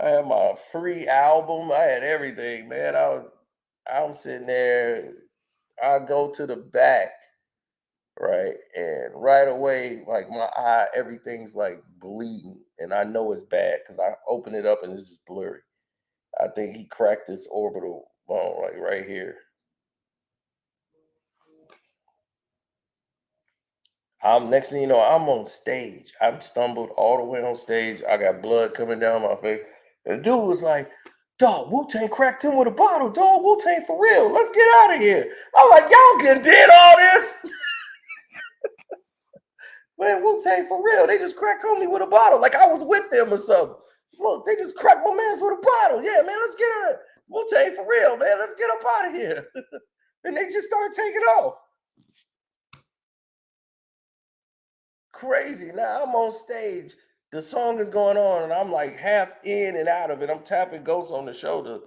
[SPEAKER 1] I had my free album. I had everything, man. I'm sitting there. I go to the back, right? And right away, like my eye, everything's like bleeding. And I know it's bad because I open it up and it's just blurry. I think he cracked this orbital bone like right here. Next thing you know, I'm on stage. I'm stumbled all the way on stage. I got blood coming down my face. And the dude was like, dog, Wu-Tang cracked him with a bottle. Dog, Wu-Tang for real. Let's get out of here. I'm like, y'all can did all this. Man, Wu-Tang for real. They just cracked homie with a bottle. Like I was with them or something. Look, they just cracked my man's with a bottle. Yeah, man, let's get out. Wu-Tang for real, man. Let's get up out of here. And they just started taking off. Crazy. Now I'm on stage. The song is going on, and I'm like half in and out of it. I'm tapping Ghost on the shoulder.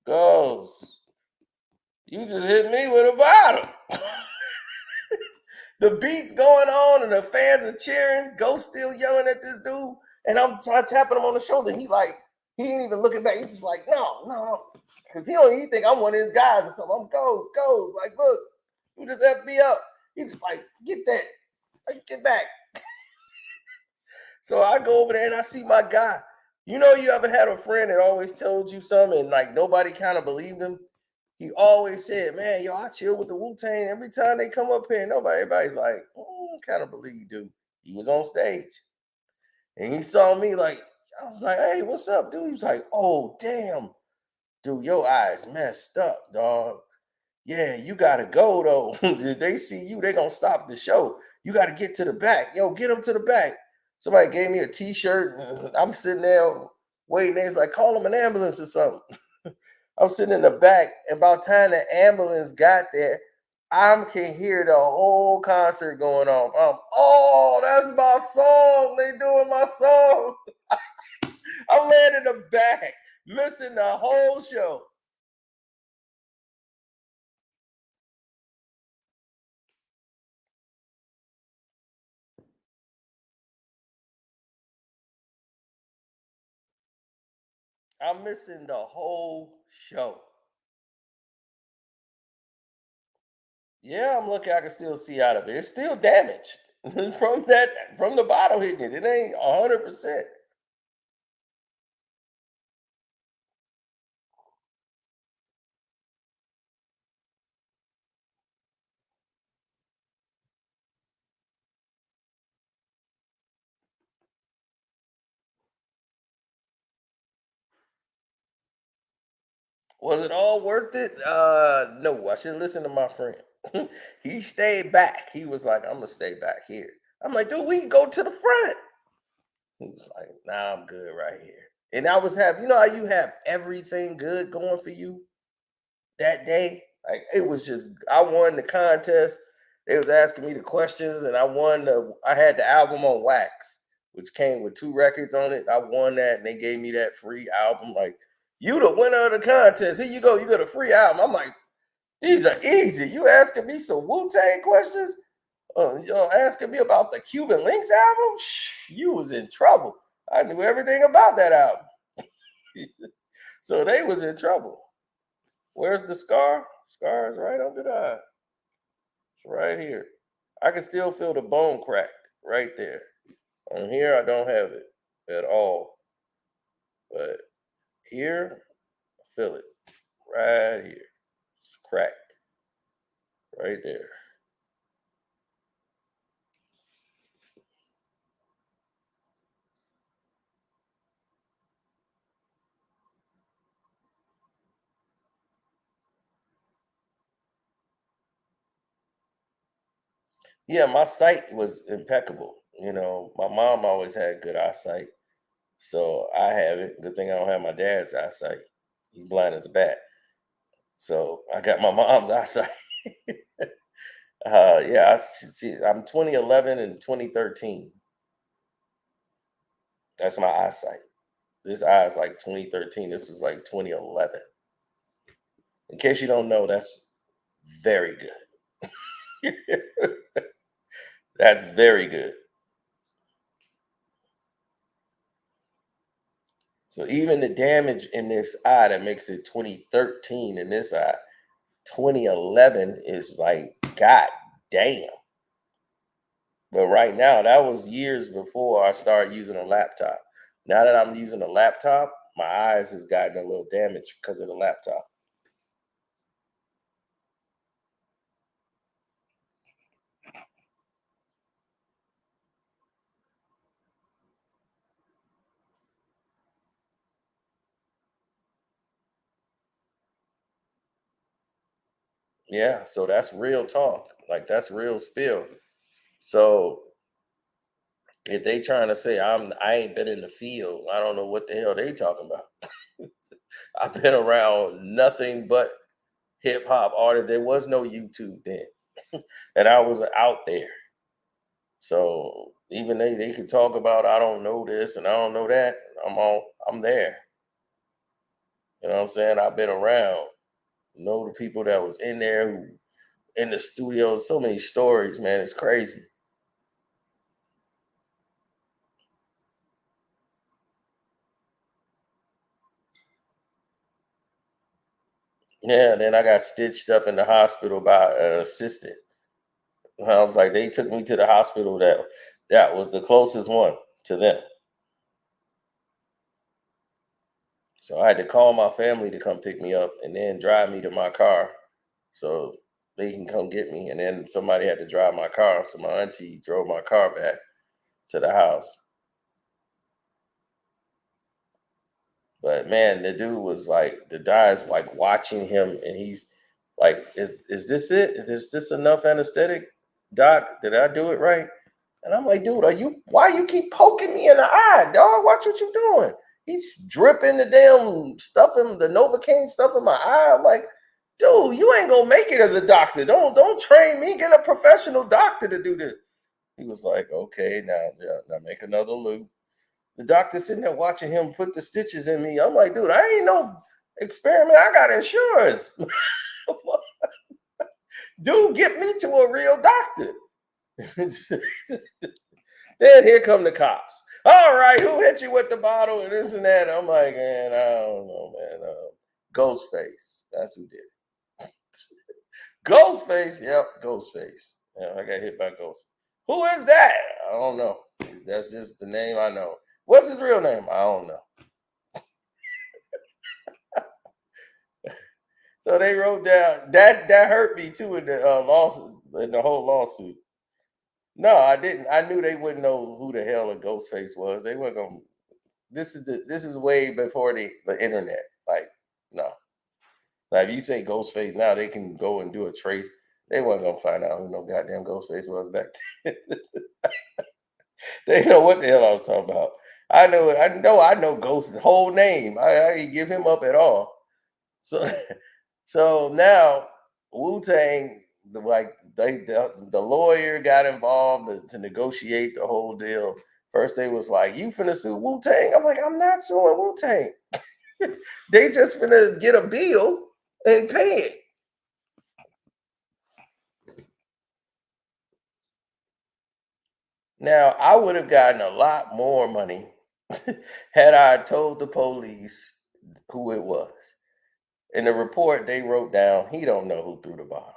[SPEAKER 1] Ghost, you just hit me with a bottle. The beat's going on and the fans are cheering. Ghost still yelling at this dude. And I'm tapping him on the shoulder. He ain't even looking back. He's just like, no. Because he think I'm one of his guys or something. I'm Ghost. Like, look, you just F me up. He's just like, get that. Like, get back. So I go over there and I see my guy. You know, you ever had a friend that always told you something and like nobody kind of believed him? He always said, man, yo, I chill with the Wu-Tang. Every time they come up here, everybody's like, kind of believe, dude. He was on stage. And he saw me like, I was like, hey, what's up, dude? He was like, oh, damn. Dude, your eyes messed up, dog. Yeah, you got to go, though. If they see you, they going to stop the show. You got to get to the back. Yo, get them to the back. Somebody gave me a T-shirt. And I'm sitting there waiting. They was like, call them an ambulance or something. I'm sitting in the back. And by the time the ambulance got there, I can hear the whole concert going on. Oh, that's my song. They doing my song. I'm laying in the back, missing the whole show. I'm missing the whole show. Yeah, I'm lucky I can still see out of it. It's still damaged from the bottle hitting it. It ain't 100%. Was it all worth it? No, I should listen to my friend. He stayed back. He was like, I'm gonna stay back here. I'm like, dude, we can go to the front. He was like, nah, I'm good right here. And I was happy. You know how you have everything good going for you that day? Like it was just, I won the contest. They was asking me the questions, and I had the album on wax, which came with 2 records on it. I won that, and they gave me that free album. Like, you the winner of the contest. Here you go. You got a free album. I'm like, these are easy. You asking me some Wu-Tang questions? You're asking me about the Cuban Links album? You was in trouble. I knew everything about that album. So they was in trouble. Where's the scar? Scar is right under the eye. It's right here. I can still feel the bone crack right there. On here, I don't have it at all. But here, I feel it right here. It's cracked right there. Yeah, my sight was impeccable. You know, my mom always had good eyesight. So I have it. Good thing I don't have my dad's eyesight. He's blind as a bat. So I got my mom's eyesight. Yeah, I see. I'm 2011 and 2013. That's my eyesight. This eye is like 2013. This is like 2011. In case you don't know, that's very good. That's very good. So even the damage in this eye that makes it 2013 in this eye, 2011 is like, god damn. But right now, that was years before I started using a laptop. Now that I'm using a laptop, my eyes has gotten a little damaged because of the laptop. Yeah, so that's real talk. Like that's real spill. So if they trying to say I ain't been in the field, I don't know what the hell they talking about. I've been around nothing but hip hop artists. There was no YouTube then. And I was out there. So even they could talk about I don't know this and I don't know that. I'm there. You know what I'm saying? I've been around. Know the people that was in there who in the studio. So many stories, man. It's crazy. Yeah, then I got stitched up in the hospital by an assistant. I was like, they took me to the hospital that was the closest one to them. So I had to call my family to come pick me up and then drive me to my car so they can come get me. And then somebody had to drive my car. So my auntie drove my car back to the house. But man, the dude was like, the guy's like watching him, and he's like, is this it? Is this enough anesthetic? Doc, did I do it right? And I'm like, dude, why you keep poking me in the eye, dog? Watch what you doing. He's dripping the damn stuff in the Novocaine stuff in my eye. I'm like, dude, you ain't gonna make it as a doctor. Don't train me. Get a professional doctor to do this. He was like, okay, now make another loop. The doctor sitting there watching him put the stitches in me. I'm like, dude, I ain't no experiment. I got insurance. Dude, get me to a real doctor. Then here come the cops. All right, who hit you with the bottle and this and that? I'm like, man, I don't know, man. Ghostface. That's who did it. Ghostface. Yep, Ghostface. Yeah, I got hit by Ghost. Who is that? I don't know. That's just the name I know. What's his real name? I don't know. So they wrote down that hurt me too in the lawsuit, in the whole lawsuit. No, I didn't. I knew they wouldn't know who the hell a Ghostface was. They weren't gonna. This is way before the internet. Like, no. Now if you say Ghostface now, they can go and do a trace. They weren't gonna find out who no goddamn Ghostface was back then. They know what the hell I was talking about. I know Ghost's whole name. I didn't give him up at all. So now Wu-Tang, the lawyer got involved to negotiate the whole deal. First they was like, you finna sue Wu-Tang? I'm like, I'm not suing Wu-Tang. They just finna get a bill and pay it. Now, I would have gotten a lot more money had I told the police who it was. In the report, they wrote down, he don't know who threw the bottle.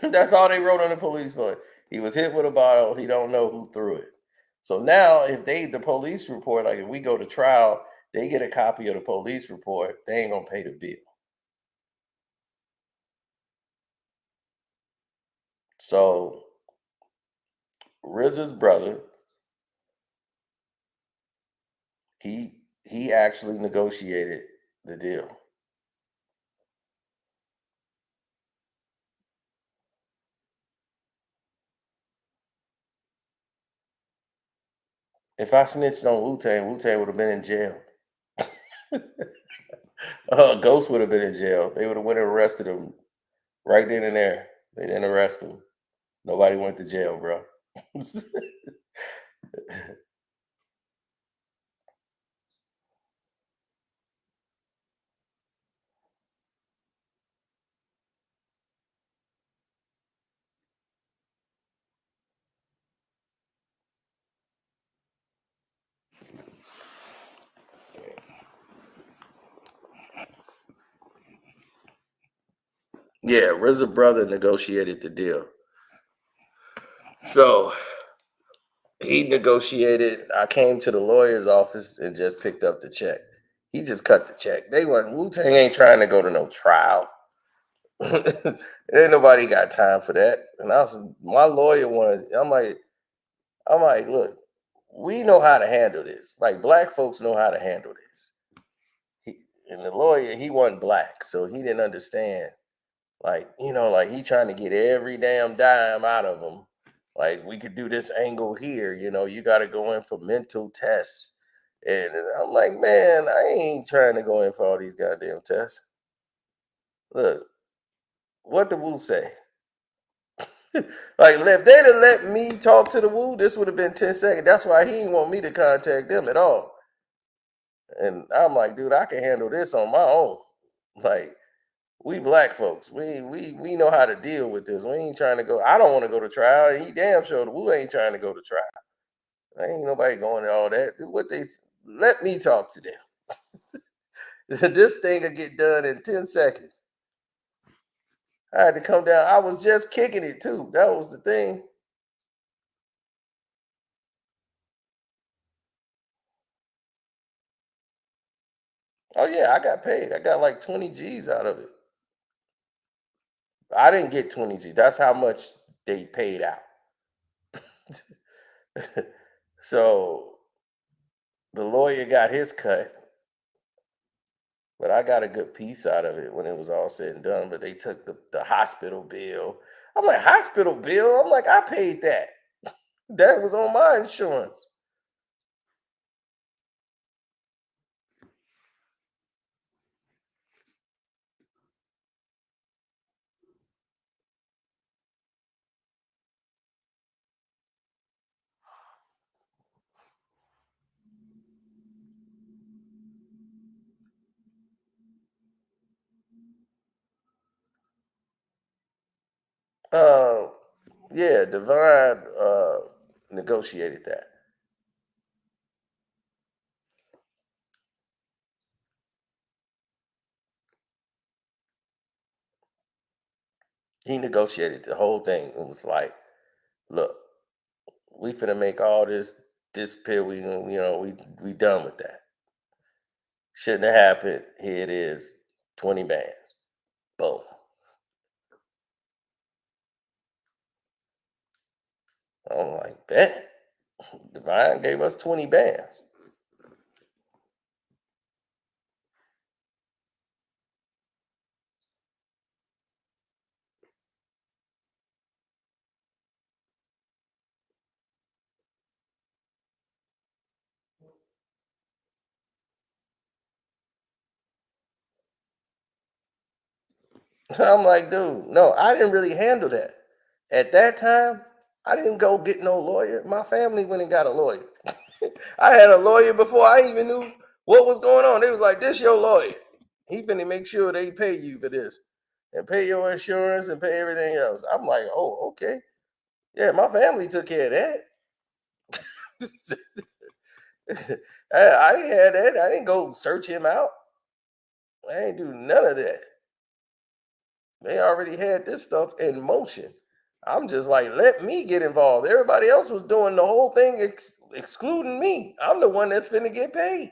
[SPEAKER 1] That's all they wrote on the police report. He was hit with a bottle. He don't know who threw it. So now if the police report, like if we go to trial, they get a copy of the police report, they ain't going to pay the bill. So RZA's brother, he actually negotiated the deal. If I snitched on Wu-Tang, Wu-Tang would have been in jail. Ghost would have been in jail. They would have went and arrested him right then and there. They didn't arrest him. Nobody went to jail, bro. Yeah, RZA brother negotiated the deal. So he negotiated. I came to the lawyer's office and just picked up the check. He just cut the check. They weren't, Wu-Tang ain't trying to go to no trial. Ain't nobody got time for that. And my lawyer wanted, I'm like, look, we know how to handle this. Like, black folks know how to handle this. And the lawyer, he wasn't black, so he didn't understand. Like, like he trying to get every damn dime out of them. Like, we could do this angle here, you got to go in for mental tests. And I'm like, man, I ain't trying to go in for all these goddamn tests. Look, what the Wu say? Like, if they'd have let me talk to the Wu, this would have been 10 seconds. That's why he didn't want me to contact them at all. And I'm like, dude, I can handle this on my own. Like, We black folks, we know how to deal with this. We ain't trying to go. I don't want to go to trial. He damn sure the Wu ain't trying to go to trial. Ain't nobody going to all that. What they let me talk to them. This thing will get done in 10 seconds. I had to come down. I was just kicking it too. That was the thing. Oh yeah, I got paid. I got like 20 G's out of it. I didn't get 20 G's. That's how much they paid out. So the lawyer got his cut, but I got a good piece out of it when it was all said and done. But they took the hospital bill. I'm like, hospital bill? I'm like, I paid that. That was on my insurance. Yeah, Divine negotiated that. He negotiated the whole thing. It was like, look, we finna make all this disappear. We done with that. Shouldn't have happened. Here it is, 20 bands. Boom. I'm like, bet. Divine gave us 20 bands. So I'm like, dude, no, I didn't really handle that. At that time, I didn't go get no lawyer. My family went and got a lawyer. I had a lawyer before I even knew what was going on. They was like, this your lawyer. He finna make sure they pay you for this and pay your insurance and pay everything else. I'm like, oh, okay. Yeah, my family took care of that. I didn't have that. I didn't go search him out. I ain't do none of that. They already had this stuff in motion. I'm just like, let me get involved. Everybody else was doing the whole thing, excluding me. I'm the one that's finna get paid.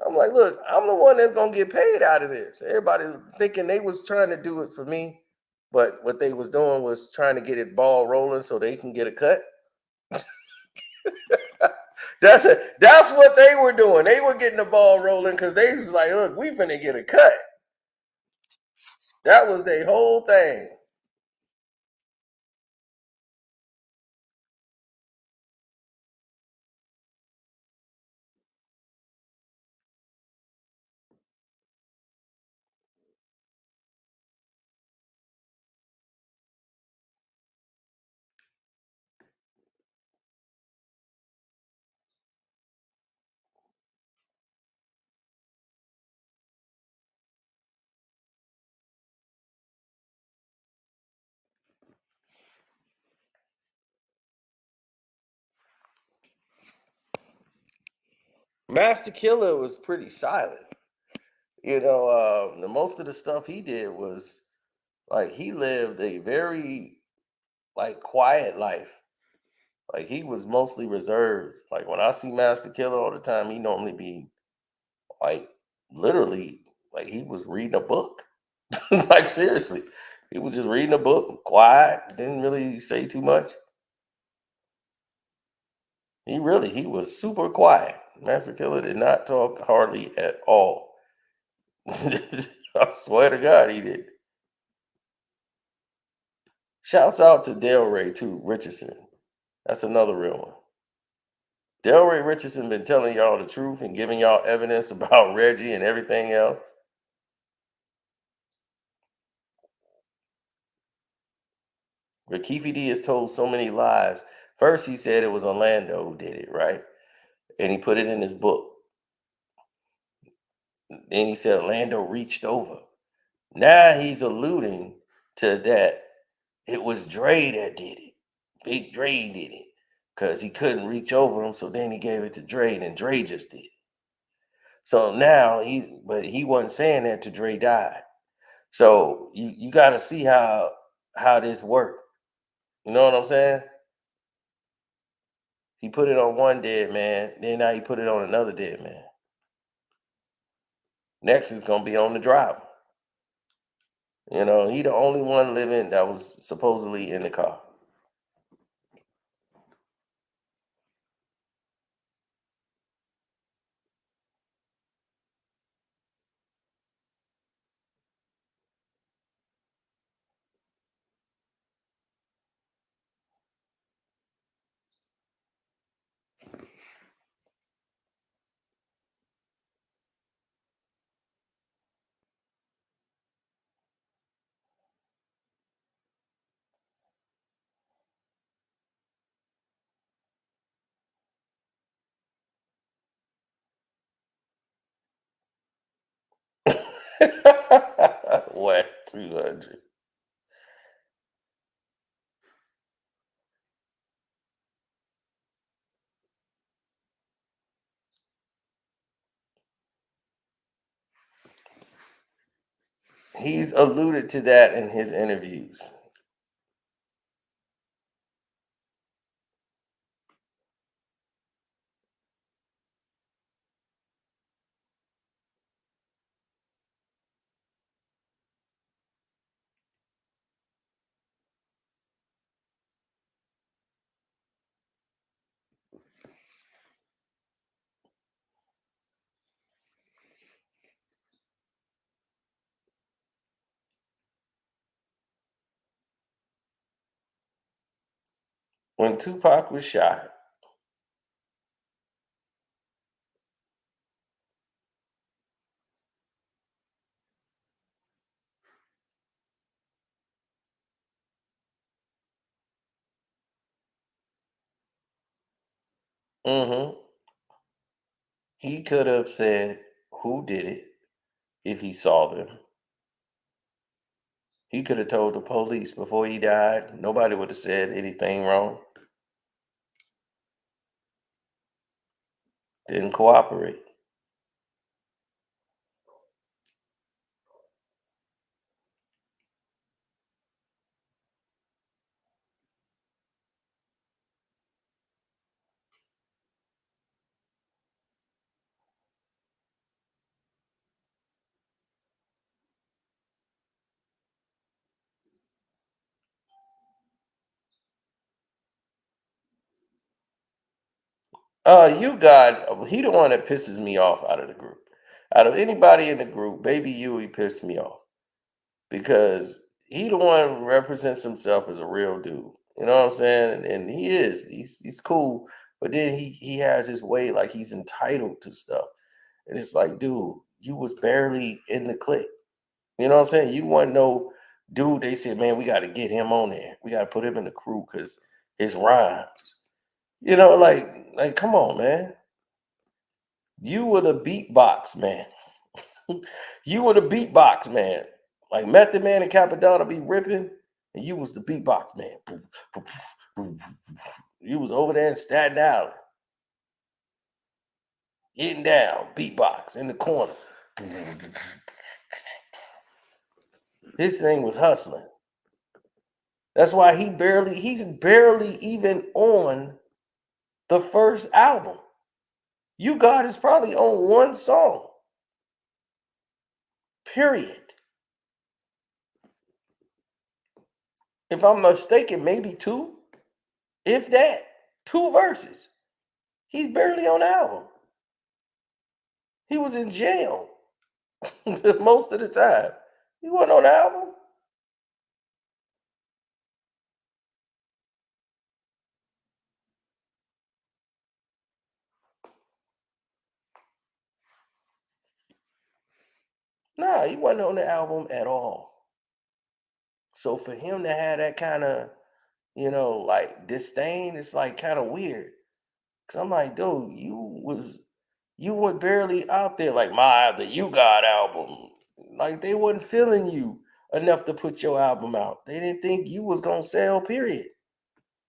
[SPEAKER 1] I'm like, look, I'm the one that's gonna get paid out of this. Everybody thinking they was trying to do it for me, but what they was doing was trying to get it ball rolling so they can get a cut. That's what they were doing. They were getting the ball rolling because they was like, look, we finna get a cut. That was their whole thing. Master Killer was pretty silent. The most of the stuff he did was like he lived a very like quiet life. Like he was mostly reserved. Like when I see Master Killer all the time, he normally be like literally like he was reading a book. Like seriously. He was just reading a book, quiet, didn't really say too much. He was super quiet. Master Killer did not talk hardly at all. I swear to God, he did. Shouts out to Delray too, Richardson. That's another real one. Delray Richardson been telling y'all the truth and giving y'all evidence about Reggie and everything else. Rakifi D has told so many lies. First, he said it was Orlando who did it, right? And he put it in his book. Then he said Orlando reached over. Now he's alluding to that it was Dre that did it. Big Dre did it. Because he couldn't reach over him, so then he gave it to Dre, and Dre just did it. So now he wasn't saying that till Dre died. So you got to see how this worked. You know what I'm saying? He put it on one dead man, then now he put it on another dead man. Next is gonna be on the driver. You know, he the only one living that was supposedly in the car. What 200? He's alluded to that in his interviews. When Tupac was shot, he could have said who did it if he saw them. He could have told the police before he died. Nobody would have said anything wrong. Didn't cooperate. He the one that pisses me off out of the group. Out of anybody in the group, Baby Huey pissed me off because he the one who represents himself as a real dude. You know what I'm saying? And he is. He's cool, but then he has his way like he's entitled to stuff. And it's like, dude, you was barely in the clique. You know what I'm saying? You want no dude. They said, man, we got to get him on there. We got to put him in the crew because his rhymes. You know, like, come on, man. You were the beatbox man. You were the beatbox man. Like Method Man and Capadonna be ripping, and you was the beatbox man. You was over there in Staten Island, getting down, beatbox in the corner. His thing was hustling. That's why he's barely even on the first album. You God is probably on one song. Period. If I'm mistaken, maybe two. If that. 2 verses. He's barely on the album. He was in jail most of the time. He wasn't on the album. Nah, he wasn't on the album at all. So for him to have that kind of, like disdain, it's like kind of weird. Cause I'm like, dude, you You were barely out there like the You God album. Like they wasn't feeling you enough to put your album out. They didn't think you was gonna sell, period.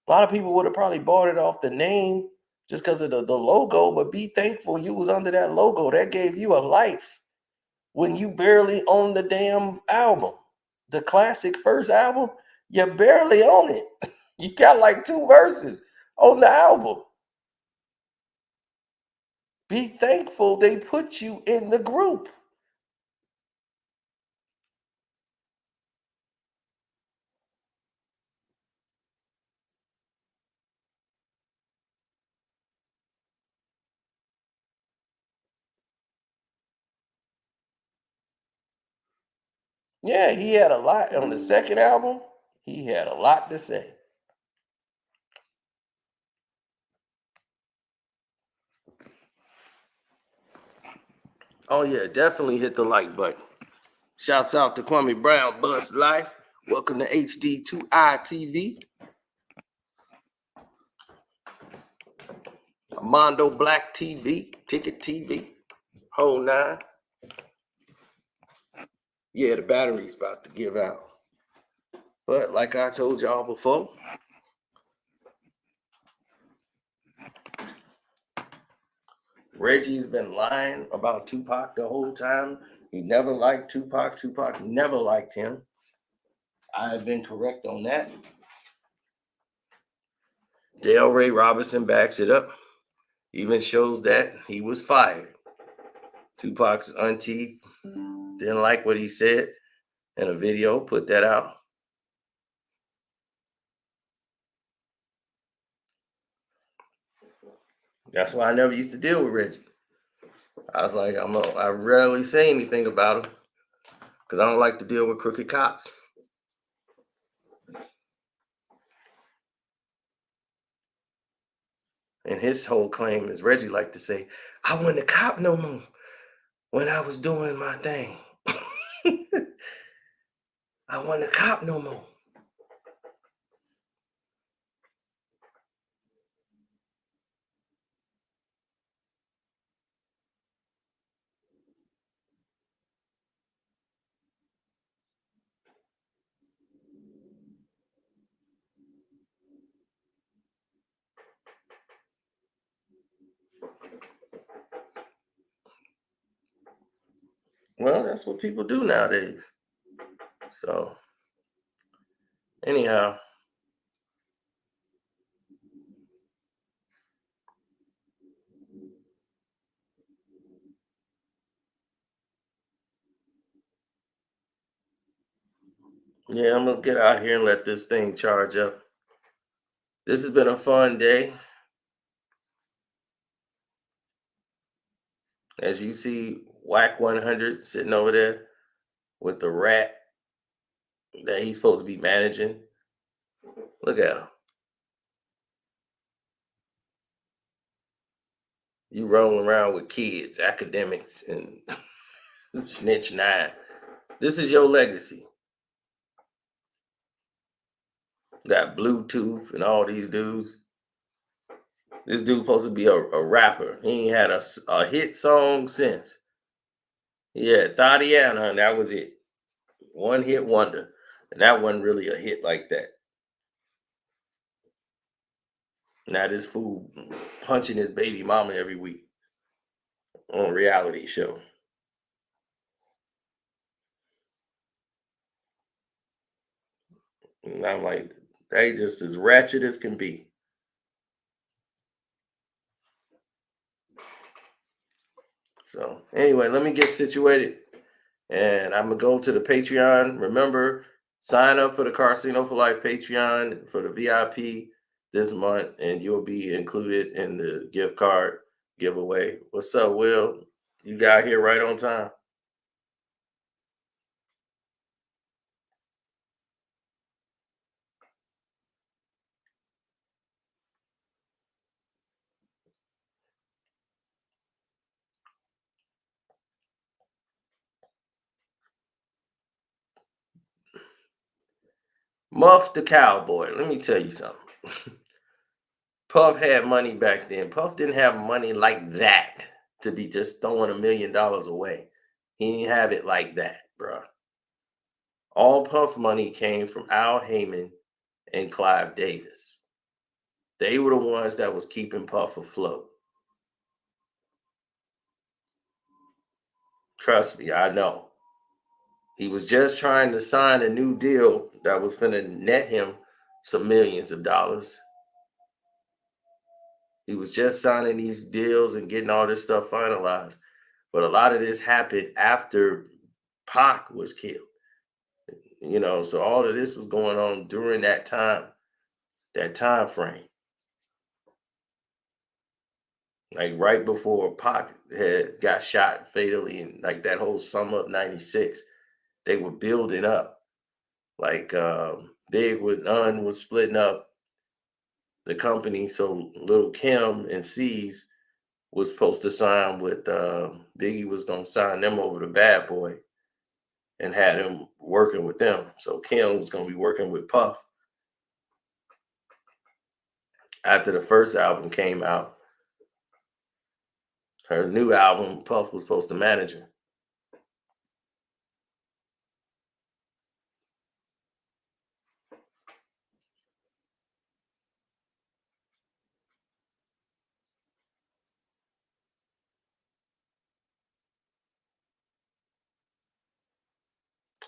[SPEAKER 1] A lot of people would have probably bought it off the name just because of the logo, but be thankful you was under that logo. That gave you a life when you barely owned the damn album. The classic first album, you barely own it. You got like 2 verses on the album. Be thankful they put you in the group. Yeah, he had a lot on the second album. He had a lot to say. Oh yeah, definitely hit the like button. Shouts out to Kwame Brown, Buzz Life. Welcome to HD2I TV. Mondo Black TV, Ticket TV, whole 9. Yeah, the battery's about to give out. But like I told y'all before, Reggie's been lying about Tupac the whole time. He never liked Tupac. Tupac never liked him. I have been correct on that. Dale Ray Robinson backs it up. Even shows that he was fired. Tupac's auntie didn't like what he said in a video, put that out. That's why I never used to deal with Reggie. I was like, I rarely say anything about him because I don't like to deal with crooked cops. And his whole claim is Reggie like to say, I wasn't a cop no more when I was doing my thing. I wasn't a cop no more. Well, that's what people do nowadays. So, anyhow. Yeah, I'm going to get out here and let this thing charge up. This has been a fun day. As you see, Wack 100 sitting over there with the rat that he's supposed to be managing. Look at him. You rolling around with kids, academics, and snitch 9. This is your legacy. Got Bluetooth and all these dudes. This dude supposed to be a rapper. He ain't had a hit song since. Yeah, Tatiana, and that was it. One hit wonder. And that wasn't really a hit like that. Now this fool punching his baby mama every week on a reality show. And I'm like, they just as ratchet as can be. So anyway, let me get situated. And I'm going to go to the Patreon. Remember, sign up for the Carcino for Life Patreon for the VIP this month, and you'll be included in the gift card giveaway. What's up, Will? You got here right on time. Muff the Cowboy. Let me tell you something. Puff had money back then. Puff didn't have money like that to be just throwing $1 million away. He ain't have it like that, bruh. All Puff money came from Al Heyman and Clive Davis. They were the ones that was keeping Puff afloat. Trust me, I know. He was just trying to sign a new deal that was finna net him some millions of dollars. He was just signing these deals and getting all this stuff finalized. But a lot of this happened after Pac was killed. You know, so all of this was going on during that time frame. Like right before Pac had got shot fatally, and like that whole summer of '96, they were building up. Like Big with Nunn was splitting up the company, so Lil Kim and C's was supposed to sign with Biggie was gonna sign them over to Bad Boy and had him working with them. So Kim was gonna be working with Puff. After the first album came out, her new album, Puff was supposed to manage her.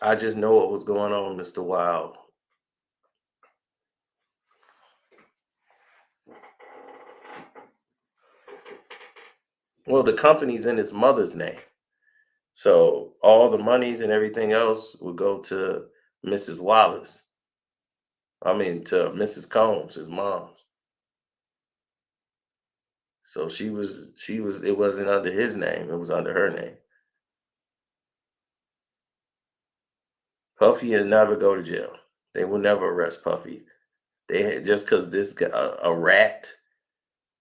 [SPEAKER 1] I just know what was going on, Mr. Wild. Well, the company's in his mother's name. So all the monies and everything else would go to Mrs. Wallace. I mean, to Mrs. Combs, his mom. So it wasn't under his name, it was under her name. Puffy will never go to jail. They will never arrest Puffy. They had, just because this guy, a rat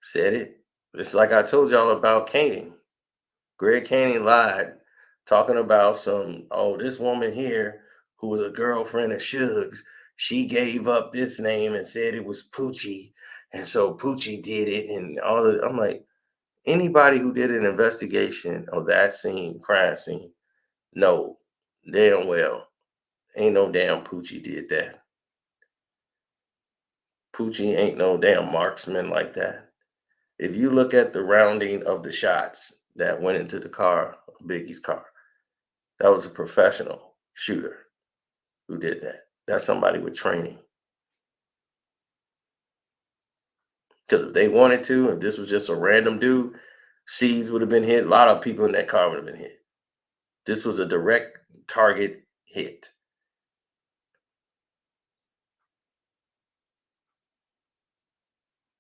[SPEAKER 1] said it. It's like I told y'all about Canning. Greg Canning lied, talking about this woman here who was a girlfriend of Suge's, she gave up this name and said it was Poochie. And so Poochie did it and all that. I'm like, anybody who did an investigation of that crime scene, no, damn well, ain't no damn Poochie did that. Poochie ain't no damn marksman like that. If you look at the rounding of the shots that went into the car, Biggie's car, that was a professional shooter who did that. That's somebody with training. Because if they wanted to, if this was just a random dude, C's would have been hit. A lot of people in that car would have been hit. This was a direct target hit.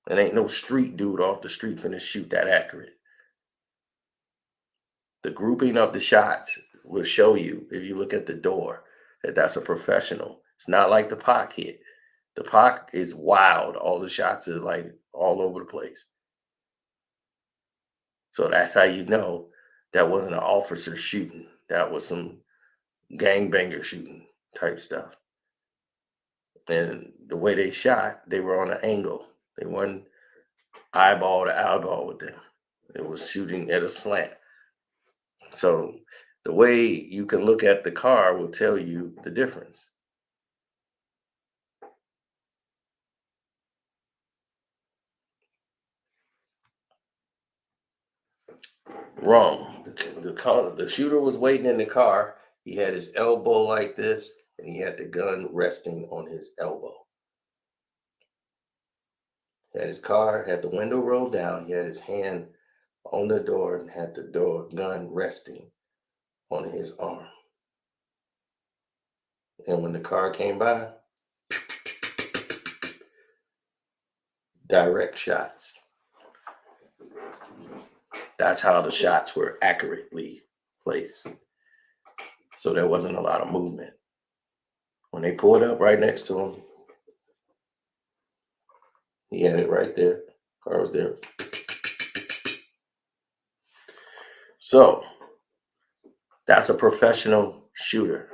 [SPEAKER 1] And ain't no street dude off the street finna shoot that accurate. The grouping of the shots will show you, if you look at the door, that that's a professional. It's not like the Pac hit. The Pac is wild. All the shots are like all over the place. So that's how you know that wasn't an officer shooting. That was some gangbanger shooting type stuff. And the way they shot, they were on an angle. They weren't eyeball to eyeball with them. It was shooting at a slant. So the way you can look at the car will tell you the difference. Wrong. The shooter was waiting in the car. He had his elbow like this, and he had the gun resting on his elbow. He had his car, had the window rolled down. He had his hand on the door and had the gun resting on his arm. And when the car came by, direct shots. That's how the shots were accurately placed. So there wasn't a lot of movement. When they pulled up right next to him, he had it right there. Car was there. So that's a professional shooter,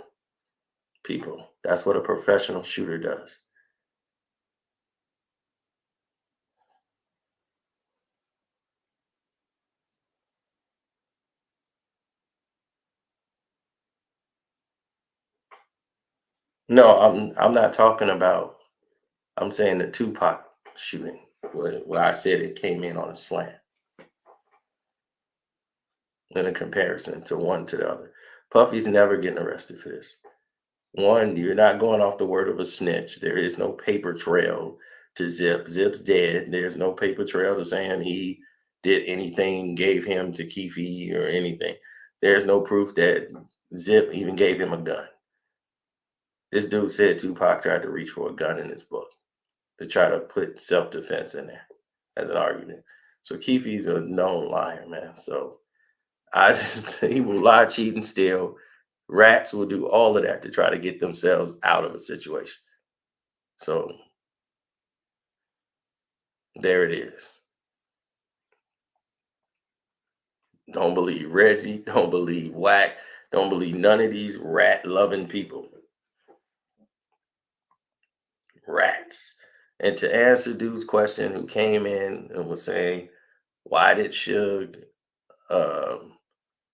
[SPEAKER 1] people. That's what a professional shooter does. No, I'm not talking about. I'm saying the Tupac shooting, where I said it came in on a slant in a comparison to one to the other. Puffy's never getting arrested for this. One, you're not going off the word of a snitch. There is no paper trail to Zip. Zip's dead. There's no paper trail to saying he did anything, gave him to Keefe or anything. There's no proof that Zip even gave him a gun. This dude said Tupac tried to reach for a gun in his book to try to put self-defense in there as an argument. So Keefe's a known liar, man. So he will lie, cheat, and steal. Rats will do all of that to try to get themselves out of a situation. So there it is. Don't believe Reggie. Don't believe Wack. Don't believe none of these rat-loving people. Rats. And to answer dude's question who came in and was saying, why did Suge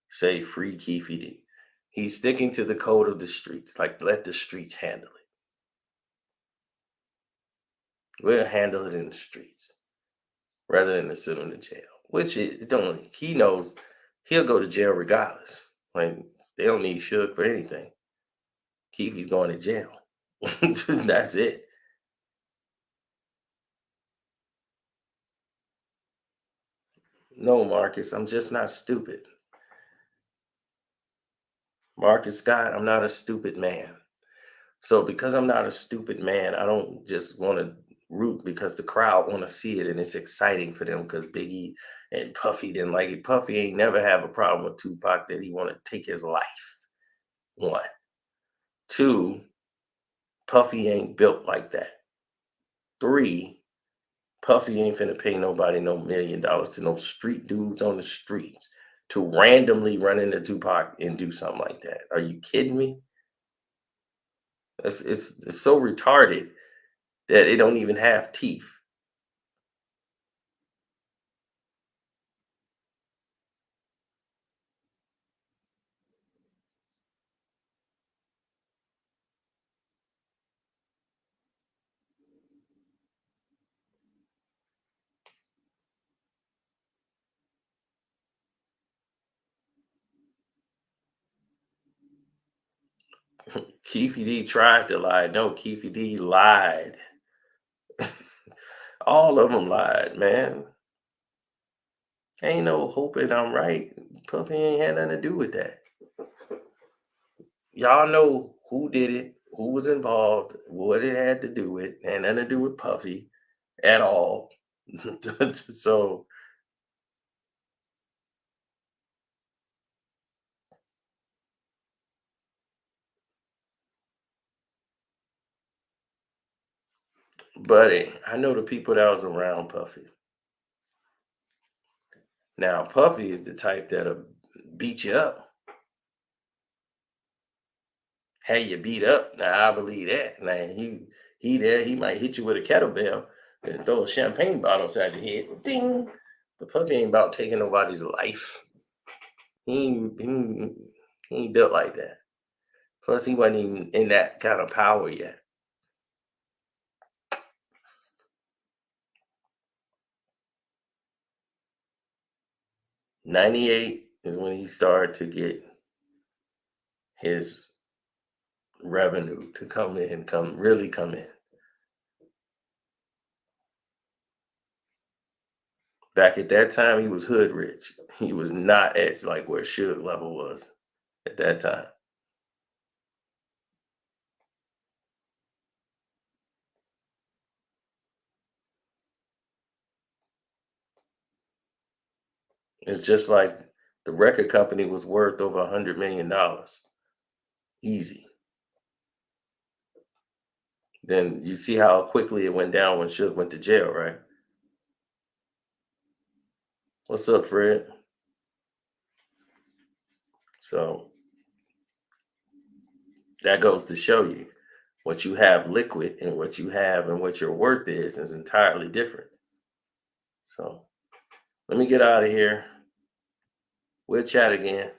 [SPEAKER 1] say free Keefe D? He's sticking to the code of the streets. Like, let the streets handle it. We'll handle it in the streets rather than to send him to jail. Which he knows he'll go to jail regardless. Like, they don't need Suge for anything. Keefe's going to jail. That's it. No, Marcus, I'm just not stupid. Marcus Scott, I'm not a stupid man. So because I'm not a stupid man, I don't just want to root because the crowd want to see it and it's exciting for them because Biggie and Puffy didn't like it. Puffy ain't never have a problem with Tupac that he want to take his life. One. Two, Puffy ain't built like that. Three, Puffy ain't finna pay nobody no $1 million to no street dudes on the streets to randomly run into Tupac and do something like that. Are you kidding me? It's so retarded that it don't even have teeth. Keefe D tried to lie. No, Keefe D lied. All of them lied, man. Ain't no hoping I'm right. Puffy ain't had nothing to do with that. Y'all know who did it, who was involved, what it had to do with, and nothing to do with Puffy at all. So buddy, I know the people that was around Puffy. Now, Puffy is the type that'll beat you up. Hey, you beat up. Now, I believe that. Now, he might hit you with a kettlebell and throw a champagne bottle upside your head. Ding! But Puffy ain't about taking nobody's life. He ain't built like that. Plus, he wasn't even in that kind of power yet. '98 is when he started to get his revenue to come in. Back at that time, he was hood rich. He was not at like where Suge level was at that time. It's just like the record company was worth over $100 million. Easy. Then you see how quickly it went down when Suge went to jail, right? What's up, Fred? So that goes to show you what you have liquid and what you have and what your worth is entirely different. So let me get out of here. We'll chat again.